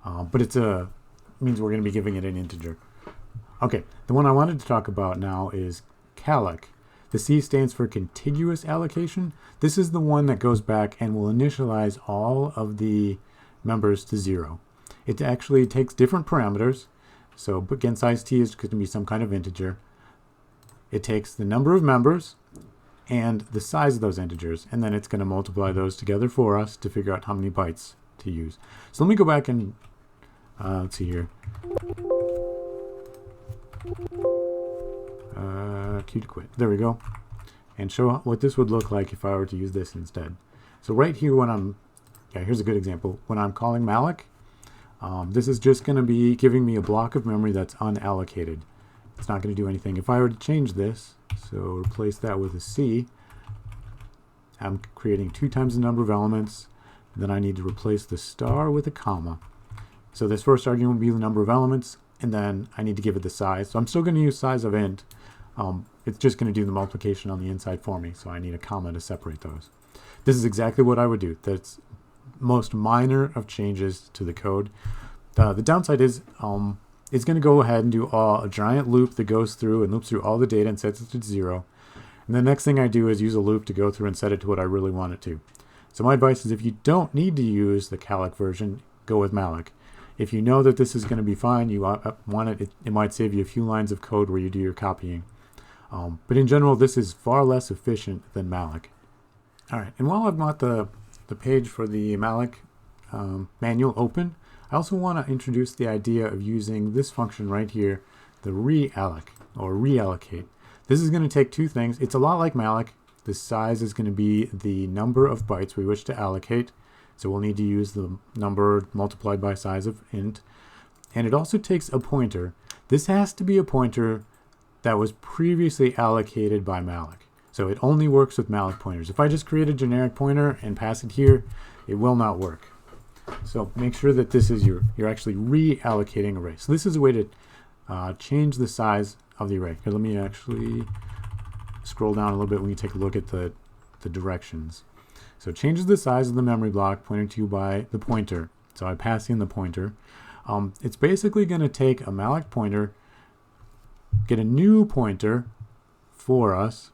but it means we're going to be giving it an integer. Okay, the one I wanted to talk about now is calloc. The C stands for contiguous allocation. This is the one that goes back and will initialize all of the members to 0. It actually takes different parameters. So again, size t is going to be some kind of integer. It takes the number of members and the size of those integers, and then it's going to multiply those together for us to figure out how many bytes to use. So let me go back and let's see here. Q to quit. There we go. And show what this would look like if I were to use this instead. So right here when here's a good example. When I'm calling malloc, this is just going to be giving me a block of memory that's unallocated. It's not going to do anything. If I were to change this, so replace that with a C, I'm creating 2 times the number of elements. Then I need to replace the star with a comma. So this first argument will be the number of elements, and then I need to give it the size. So I'm still going to use size of int. It's just going to do the multiplication on the inside for me, so I need a comma to separate those. This is exactly what I would do. That's most minor of changes to the code. The downside is it's going to go ahead and do a giant loop that goes through and loops through all the data and sets it to 0. And the next thing I do is use a loop to go through and set it to what I really want it to. So my advice is if you don't need to use the calloc version, go with malloc. If you know that this is going to be fine, you want it, it might save you a few lines of code where you do your copying. But in general, this is far less efficient than malloc. All right, and while I've got the page for the malloc manual open, I also want to introduce the idea of using this function right here, the realloc or reallocate. This is going to take 2 things. It's a lot like malloc. The size is going to be the number of bytes we wish to allocate. So we'll need to use the number multiplied by size of int. And it also takes a pointer. This has to be a pointer that was previously allocated by malloc. So it only works with malloc pointers. If I just create a generic pointer and pass it here, it will not work. So make sure that this is you're actually reallocating array. So this is a way to change the size of the array. Here, let me actually scroll down a little bit when you take a look at the directions. So it changes the size of the memory block pointed to by the pointer. So I pass in the pointer. It's basically going to take a malloc pointer, get a new pointer for us,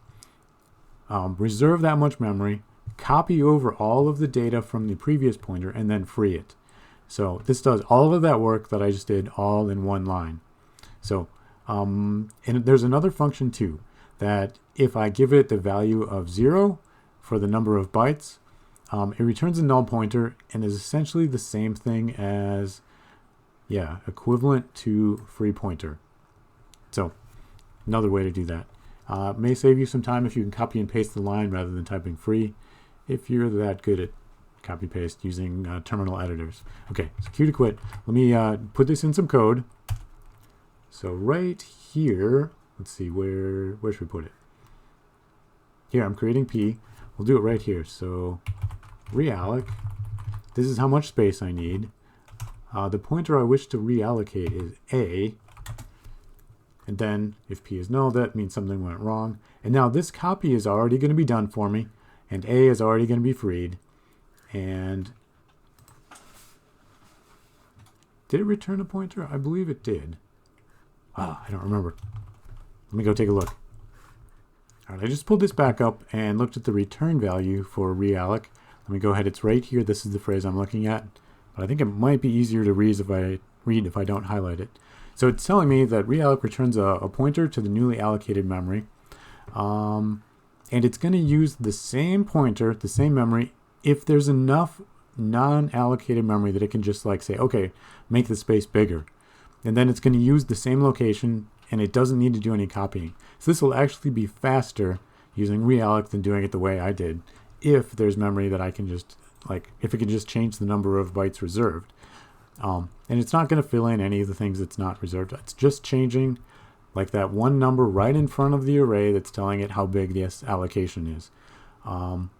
reserve that much memory, copy over all of the data from the previous pointer, and then free it. So this does all of that work that I just did all in one line. So and there's another function too, that if I give it the value of 0 for the number of bytes, it returns a null pointer and is essentially the same thing as, equivalent to free pointer. So another way to do that. May save you some time if you can copy and paste the line rather than typing free, if you're that good at copy paste using terminal editors. Okay, so Q to quit. Let me put this in some code. So right here, let's see, where should we put it? Here, I'm creating P. We'll do it right here. So realloc. This is how much space I need. The pointer I wish to reallocate is A. And then if P is null, that means something went wrong. And now this copy is already going to be done for me. And A is already going to be freed. And did it return a pointer? I believe it did. I don't remember. Let me go take a look. All right, I just pulled this back up and looked at the return value for realloc. Let me go ahead. It's right here. This is the phrase I'm looking at. But I think it might be easier to read if I don't highlight it. So it's telling me that realloc returns a pointer to the newly allocated memory. And it's going to use the same pointer, the same memory, if there's enough non-allocated memory that it can just like say, okay, make the space bigger. And then it's going to use the same location, and it doesn't need to do any copying. So this will actually be faster using realloc than doing it the way I did, if there's memory that I can just, if it can just change the number of bytes reserved. And it's not going to fill in any of the things that's not reserved. It's just changing like that one number right in front of the array that's telling it how big this allocation is. And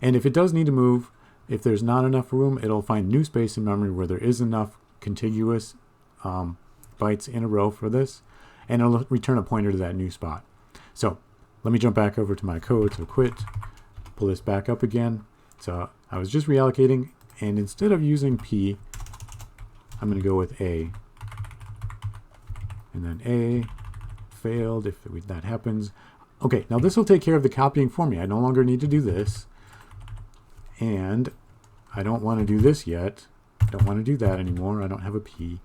if it does need to move, if there's not enough room, it'll find new space in memory where there is enough contiguous bytes in a row for this, and it'll return a pointer to that new spot. So let me jump back over to my code. So quit, pull this back up again. So I was just reallocating, and instead of using P, I'm going to go with A. And then A failed if that happens. Okay, now this will take care of the copying for me. I no longer need to do this. And I don't want to do this yet. I don't want to do that anymore. I don't have a P.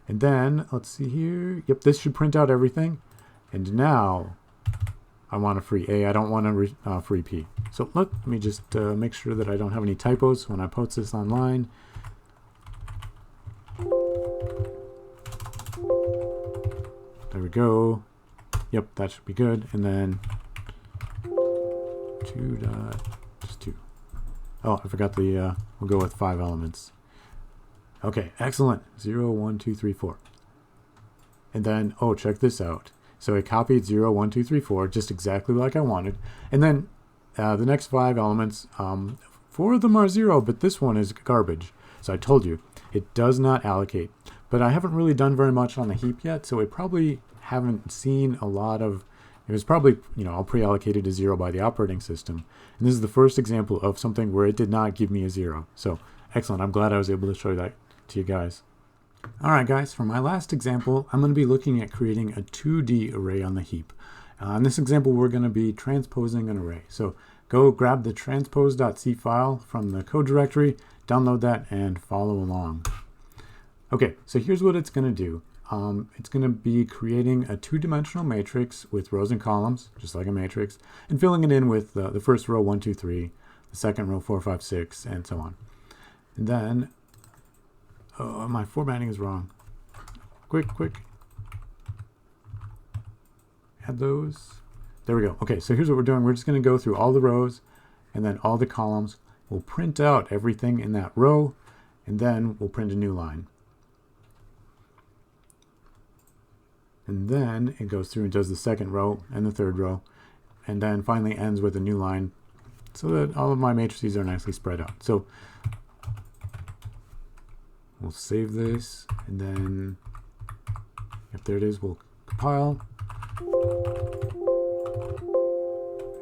And then, let's see here. Yep, this should print out everything. And now I want a free A. I don't want a free P. So let me just make sure that I don't have any typos when I post this online. There we go. Yep, that should be good. And then 2.2. Oh, I forgot the, we'll go with 5 elements. Okay, excellent. 0, 1, 2, 3, 4. And then, oh, check this out. So I copied 0, 1, 2, 3, 4, just exactly like I wanted. And then the next 5 elements, 4 of them are 0, but this one is garbage. So I told you, it does not allocate. But I haven't really done very much on the heap yet, so I probably haven't seen a lot of, it was probably, all pre-allocated to 0 by the operating system. And this is the first example of something where it did not give me a 0. So excellent. I'm glad I was able to show that to you guys. All right, guys, for my last example, I'm going to be looking at creating a 2D array on the heap. In this example, we're going to be transposing an array. So go grab the transpose.c file from the code directory, download that, and follow along. Okay, so here's what it's going to do. It's going to be creating a 2-dimensional matrix with rows and columns, just like a matrix, and filling it in with the first row 1, 2, 3, the second row 4, 5, 6, and so on. And then, oh, my formatting is wrong. Quick. Add those. There we go. Okay, so here's what we're doing. We're just going to go through all the rows and then all the columns. We'll print out everything in that row, and then we'll print a new line. And then it goes through and does the second row and the third row, and then finally ends with a new line so that all of my matrices are nicely spread out. So we'll save this, and then if there it is, we'll compile.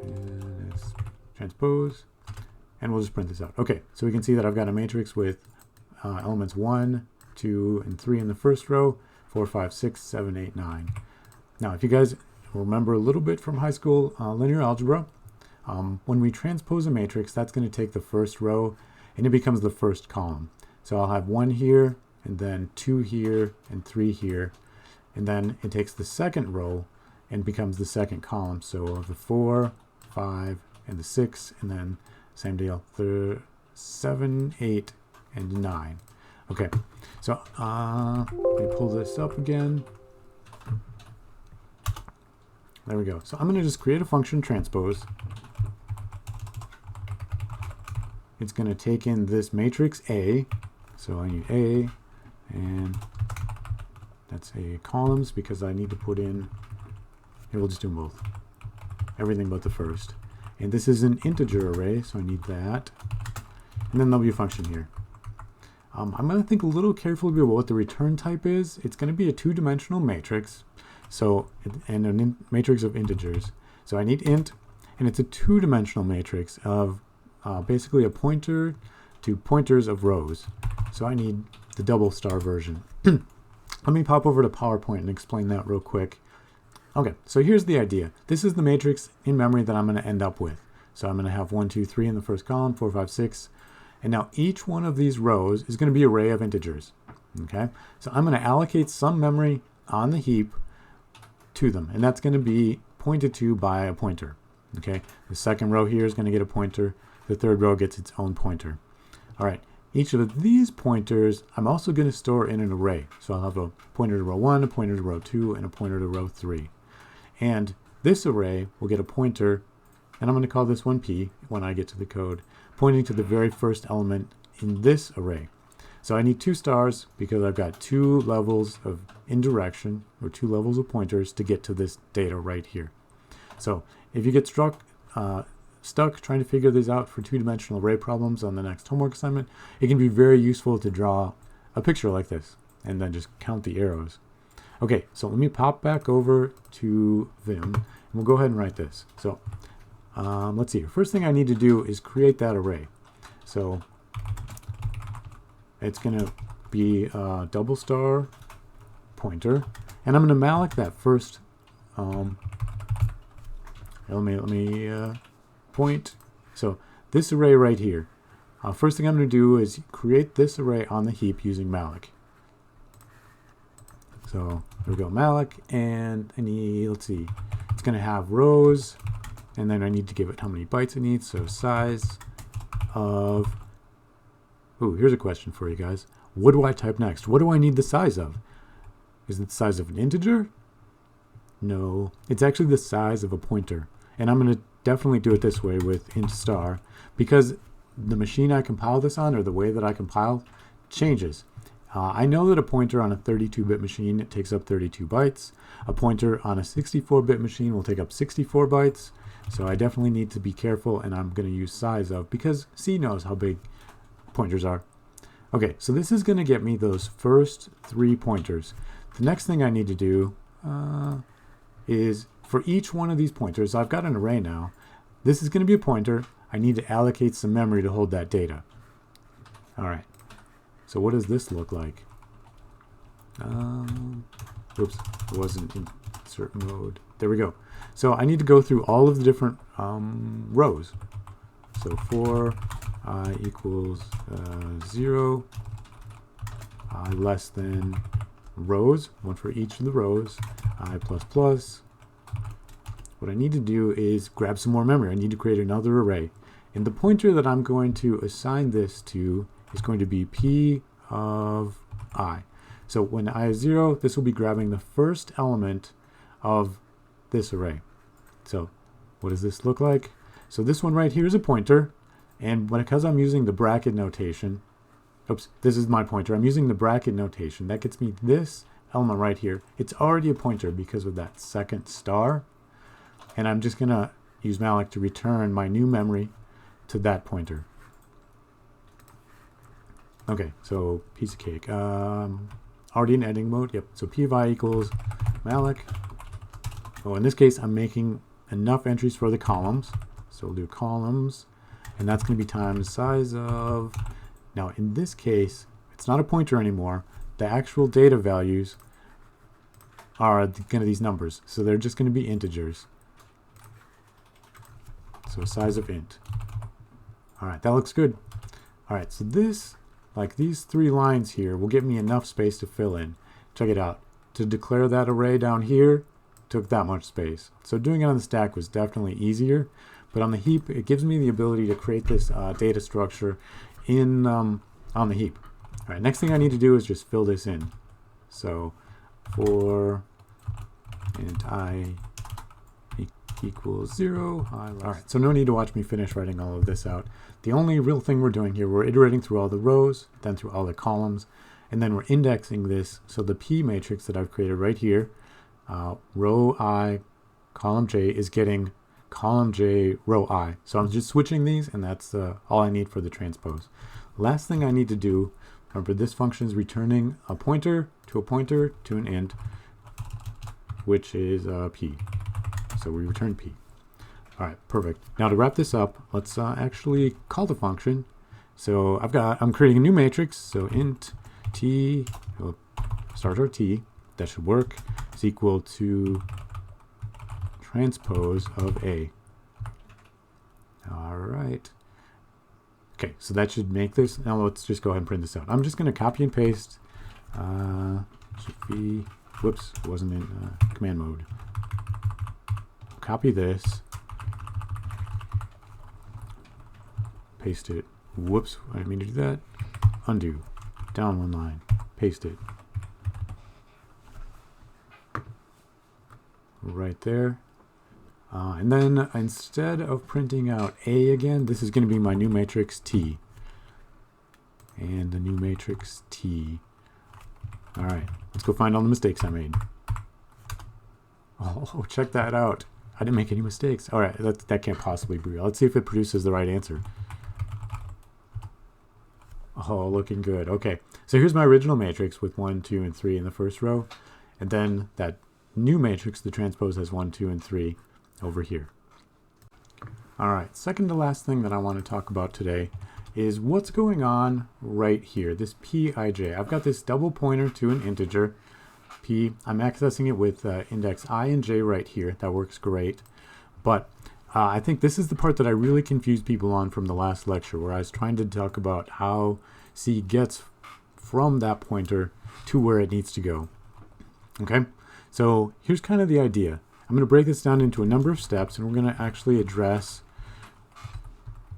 And let's transpose, and we'll just print this out. Okay, so we can see that I've got a matrix with elements 1, 2, and 3 in the first row, 4, 5, 6, 7, 8, 9. Now, if you guys remember a little bit from high school linear algebra, when we transpose a matrix, that's going to take the first row and it becomes the first column. So I'll have 1 here, and then 2 here, and 3 here, and then it takes the second row and becomes the second column. So the 4, 5, and the 6, and then same deal, 7, 8, and 9. Okay, so let me pull this up again. There we go. So I'm going to just create a function transpose. It's going to take in this matrix A. So I need A, and that's A columns because I need to put in, here we'll just do them both. Everything but the first. And this is an integer array, so I need that. And then there'll be a function here. I'm going to think a little carefully about what the return type is. It's going to be a two-dimensional matrix, so and a matrix of integers. So I need int, and it's a two-dimensional matrix of basically a pointer to pointers of rows. So I need the double star version. Let me pop over to PowerPoint and explain that real quick. Okay, so here's the idea. This is the matrix in memory that I'm going to end up with. So I'm going to have 1, 2, 3 in the first column, 4, 5, 6. And now each one of these rows is going to be an array of integers. Okay, so I'm going to allocate some memory on the heap to them, and that's going to be pointed to by a pointer. Okay, the second row here is going to get a pointer. The third row gets its own pointer. All right, each of these pointers I'm also going to store in an array. So I'll have a pointer to row 1, a pointer to row 2, and a pointer to row 3. And this array will get a pointer, and I'm going to call this one P when I get to the code, pointing to the very first element in this array. So I need 2 stars because I've got 2 levels of indirection, or 2 levels of pointers to get to this data right here. So if you get stuck trying to figure these out for two-dimensional array problems on the next homework assignment, it can be very useful to draw a picture like this and then just count the arrows. Okay, so let me pop back over to Vim, and we'll go ahead and write this. So let's see. First thing I need to do is create that array. So it's going to be a double star pointer, and I'm going to malloc that first. Let me point. So this array right here. First thing I'm going to do is create this array on the heap using malloc. So there we go, malloc, and I need, let's see, it's going to have rows, and then I need to give it how many bytes it needs. So size of, ooh, here's a question for you guys. What do I type next? What do I need the size of? Is it the size of an integer? No, it's actually the size of a pointer. And I'm going to definitely do it this way with int star, because the machine I compile this on, or the way that I compile, changes. I know that a pointer on a 32-bit machine takes up 32 bytes. A pointer on a 64-bit machine will take up 64 bytes. So I definitely need to be careful, and I'm going to use size of, because C knows how big pointers are. Okay, so this is going to get me those first 3 pointers. The next thing I need to do is for each one of these pointers, I've got an array now. This is going to be a pointer. I need to allocate some memory to hold that data. All right. So what does this look like? Oops, it wasn't in insert mode. There we go. So I need to go through all of the different rows. So for I equals 0, I less than rows, one for each of the rows, I plus plus. What I need to do is grab some more memory. I need to create another array. And the pointer that I'm going to assign this to is going to be P of I. So when I is 0, this will be grabbing the first element of this array. So what does this look like? So this one right here is a pointer, and because I'm using the bracket notation, oops, this is my pointer. I'm using the bracket notation. That gets me this element right here. It's already a pointer because of that second star, and I'm just going to use malloc to return my new memory to that pointer. Okay, so piece of cake. Already in editing mode. Yep. So p of I equals malloc. Oh, in this case, I'm making enough entries for the columns. So we'll do columns, and that's going to be times size of. Now, in this case, it's not a pointer anymore. The actual data values are going to these numbers. So they're just going to be integers. So size of int. All right, that looks good. All right, so this, like these 3 lines here, will give me enough space to fill in. Check it out. To declare that array down here took that much space. So doing it on the stack was definitely easier, but on the heap, it gives me the ability to create this data structure in on the heap. All right, next thing I need to do is just fill this in. So for int I equals 0. All right, so no need to watch me finish writing all of this out. The only real thing we're doing here, we're iterating through all the rows, then through all the columns, and then we're indexing this. So the P matrix that I've created right here, row I, column J, is getting column J, row I. So I'm just switching these, and that's all I need for the transpose. Last thing I need to do, remember this function is returning a pointer to an int, which is P. So we return P. All right, perfect. Now to wrap this up, let's actually call the function. So I'm creating a new matrix. So int t, start our t, that should work, is equal to transpose of A. All right. Okay, so that should make this. Now let's just go ahead and print this out. I'm just going to copy and paste. Should be, whoops, it wasn't in command mode. Copy this, paste it. Whoops, I didn't mean to do that. Undo, down 1 line, paste it. Right there. And then instead of printing out A again, this is going to be my new matrix T. And the new matrix T. All right, let's go find all the mistakes I made. Oh, check that out. I didn't make any mistakes. All right, that can't possibly be real. Let's see if it produces the right answer. Oh, looking good. Okay, so here's my original matrix with 1, 2, and 3 in the first row. And then that new matrix, the transpose, has 1, 2, and 3 over here. All right, second to last thing that I want to talk about today is what's going on right here, this Pij. I've got this double pointer to an integer, P. I'm accessing it with index I and J right here. That works great. But I think this is the part that I really confused people on from the last lecture, where I was trying to talk about how C gets from that pointer to where it needs to go. Okay, so here's kind of the idea. I'm going to break this down into a number of steps, and we're going to actually address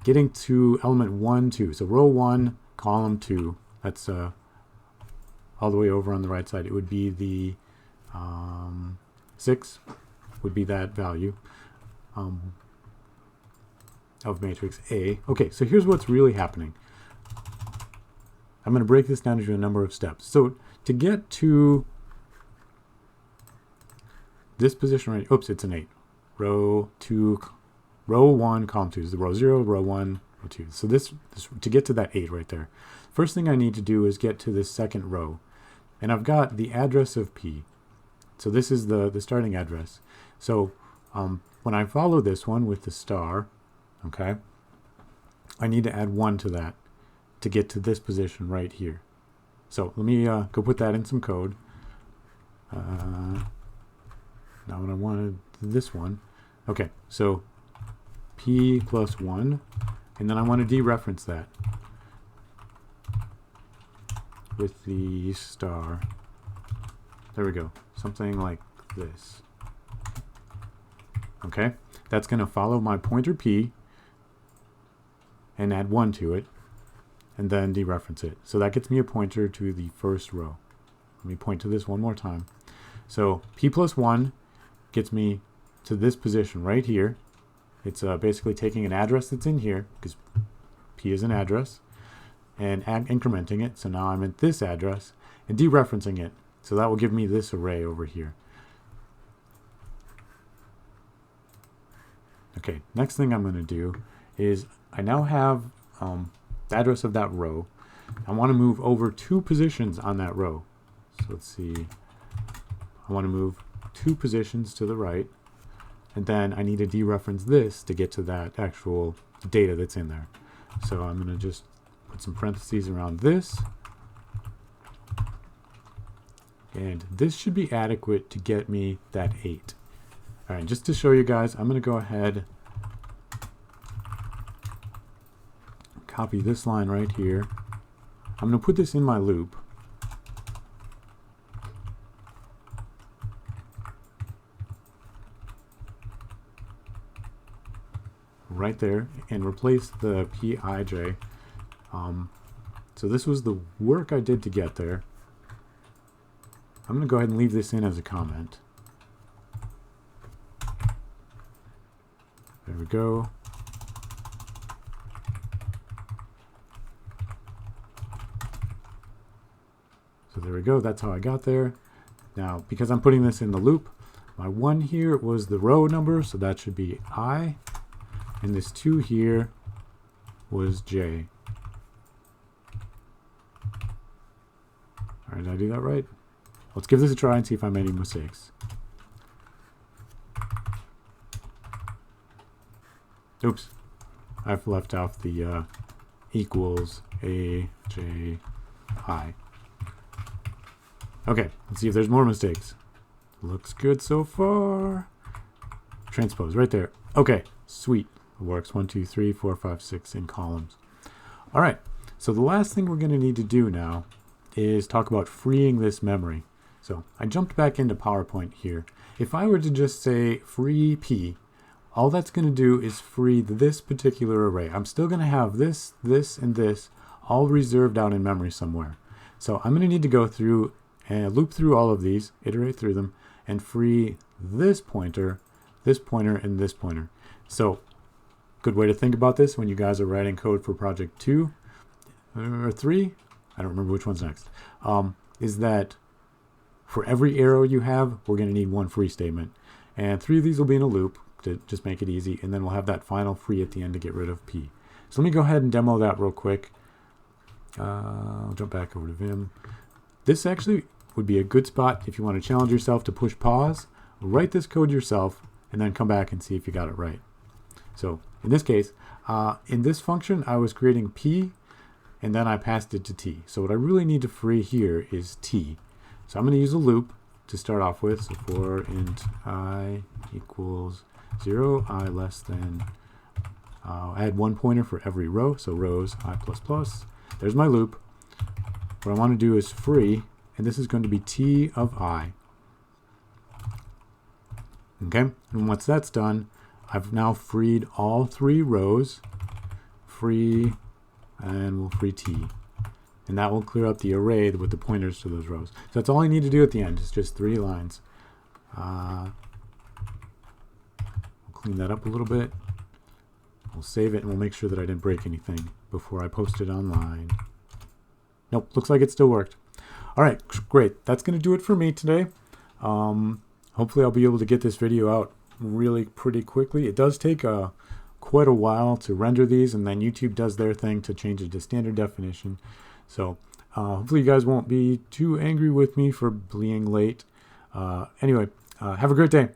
getting to element 1, 2. So row 1, column 2. That's all the way over on the right side. It would be the 6 would be that value of matrix A. Okay, so here's what's really happening. I'm going to break this down into a number of steps. So to get to this position right, oops, it's an 8. Row 2, row 1, column 2 is the row 0, row 1, row 2. So this to get to that 8 right there. First thing I need to do is get to this second row. And I've got the address of P. So this is the starting address. So when I follow this one with the star, okay, I need to add 1 to that to get to this position right here. So let me go put that in some code. Now when I wanted this one, okay, so P plus 1, and then I want to dereference that with the star. There we go, something like this. Okay, that's going to follow my pointer P and add 1 to it, and then dereference it. So that gets me a pointer to the first row. Let me point to this one more time. So P plus 1 gets me to this position right here. It's basically taking an address that's in here, because P is an address, and incrementing it. So now I'm at this address and dereferencing it. So that will give me this array over here. Okay, next thing I'm going to do is I now have the address of that row. I want to move over 2 positions on that row. So let's see. I want to move 2 positions to the right. And then I need to dereference this to get to that actual data that's in there. So I'm going to just put some parentheses around this. And this should be adequate to get me that 8. All right, just to show you guys, I'm going to go ahead, copy this line right here. I'm going to put this in my loop. Right there, and replace the Pij. So this was the work I did to get there. I'm going to go ahead and leave this in as a comment. There we go. So there we go. That's how I got there. Now, because I'm putting this in the loop, my 1 here was the row number, so that should be I. And this 2 here was J. All right, did I do that right? Let's give this a try and see if I made any mistakes. Oops, I've left off the equals A, J, I. Okay, let's see if there's more mistakes. Looks good so far. Transpose right there. Okay, sweet. It works. 1, 2, 3, 4, 5, 6 in columns. All right, so the last thing we're going to need to do now is talk about freeing this memory. So I jumped back into PowerPoint here. If I were to just say free P, all that's going to do is free this particular array. I'm still going to have this, this, and this all reserved out in memory somewhere. So I'm going to need to go through and loop through all of these, iterate through them, and free this pointer, and this pointer. So good way to think about this when you guys are writing code for project 2 or 3, I don't remember which one's next, is that for every arrow you have, we're going to need 1 free statement. And 3 of these will be in a loop to just make it easy, and then we'll have that final free at the end to get rid of P. So let me go ahead and demo that real quick. I'll jump back over to Vim. This actually would be a good spot if you want to challenge yourself to push pause, write this code yourself, and then come back and see if you got it right. So in this case, in this function, I was creating P, and then I passed it to T. So what I really need to free here is T. So I'm going to use a loop to start off with. So for int I equals 0, I less than, I had 1 pointer for every row, so rows I plus plus. There's my loop. What I want to do is free, and this is going to be T of I. Okay, and once that's done, I've now freed all 3 rows, free, and we'll free T. And that will clear up the array with the pointers to those rows. So that's all I need to do at the end. It's just 3 lines. We'll clean that up a little bit. We'll save it, and we'll make sure that I didn't break anything before I post it online. Nope, looks like it still worked. All right, great. That's going to do it for me today. Hopefully I'll be able to get this video out really pretty quickly. It does take quite a while to render these, and then YouTube does their thing to change it to standard definition. So hopefully you guys won't be too angry with me for being late. Anyway, have a great day.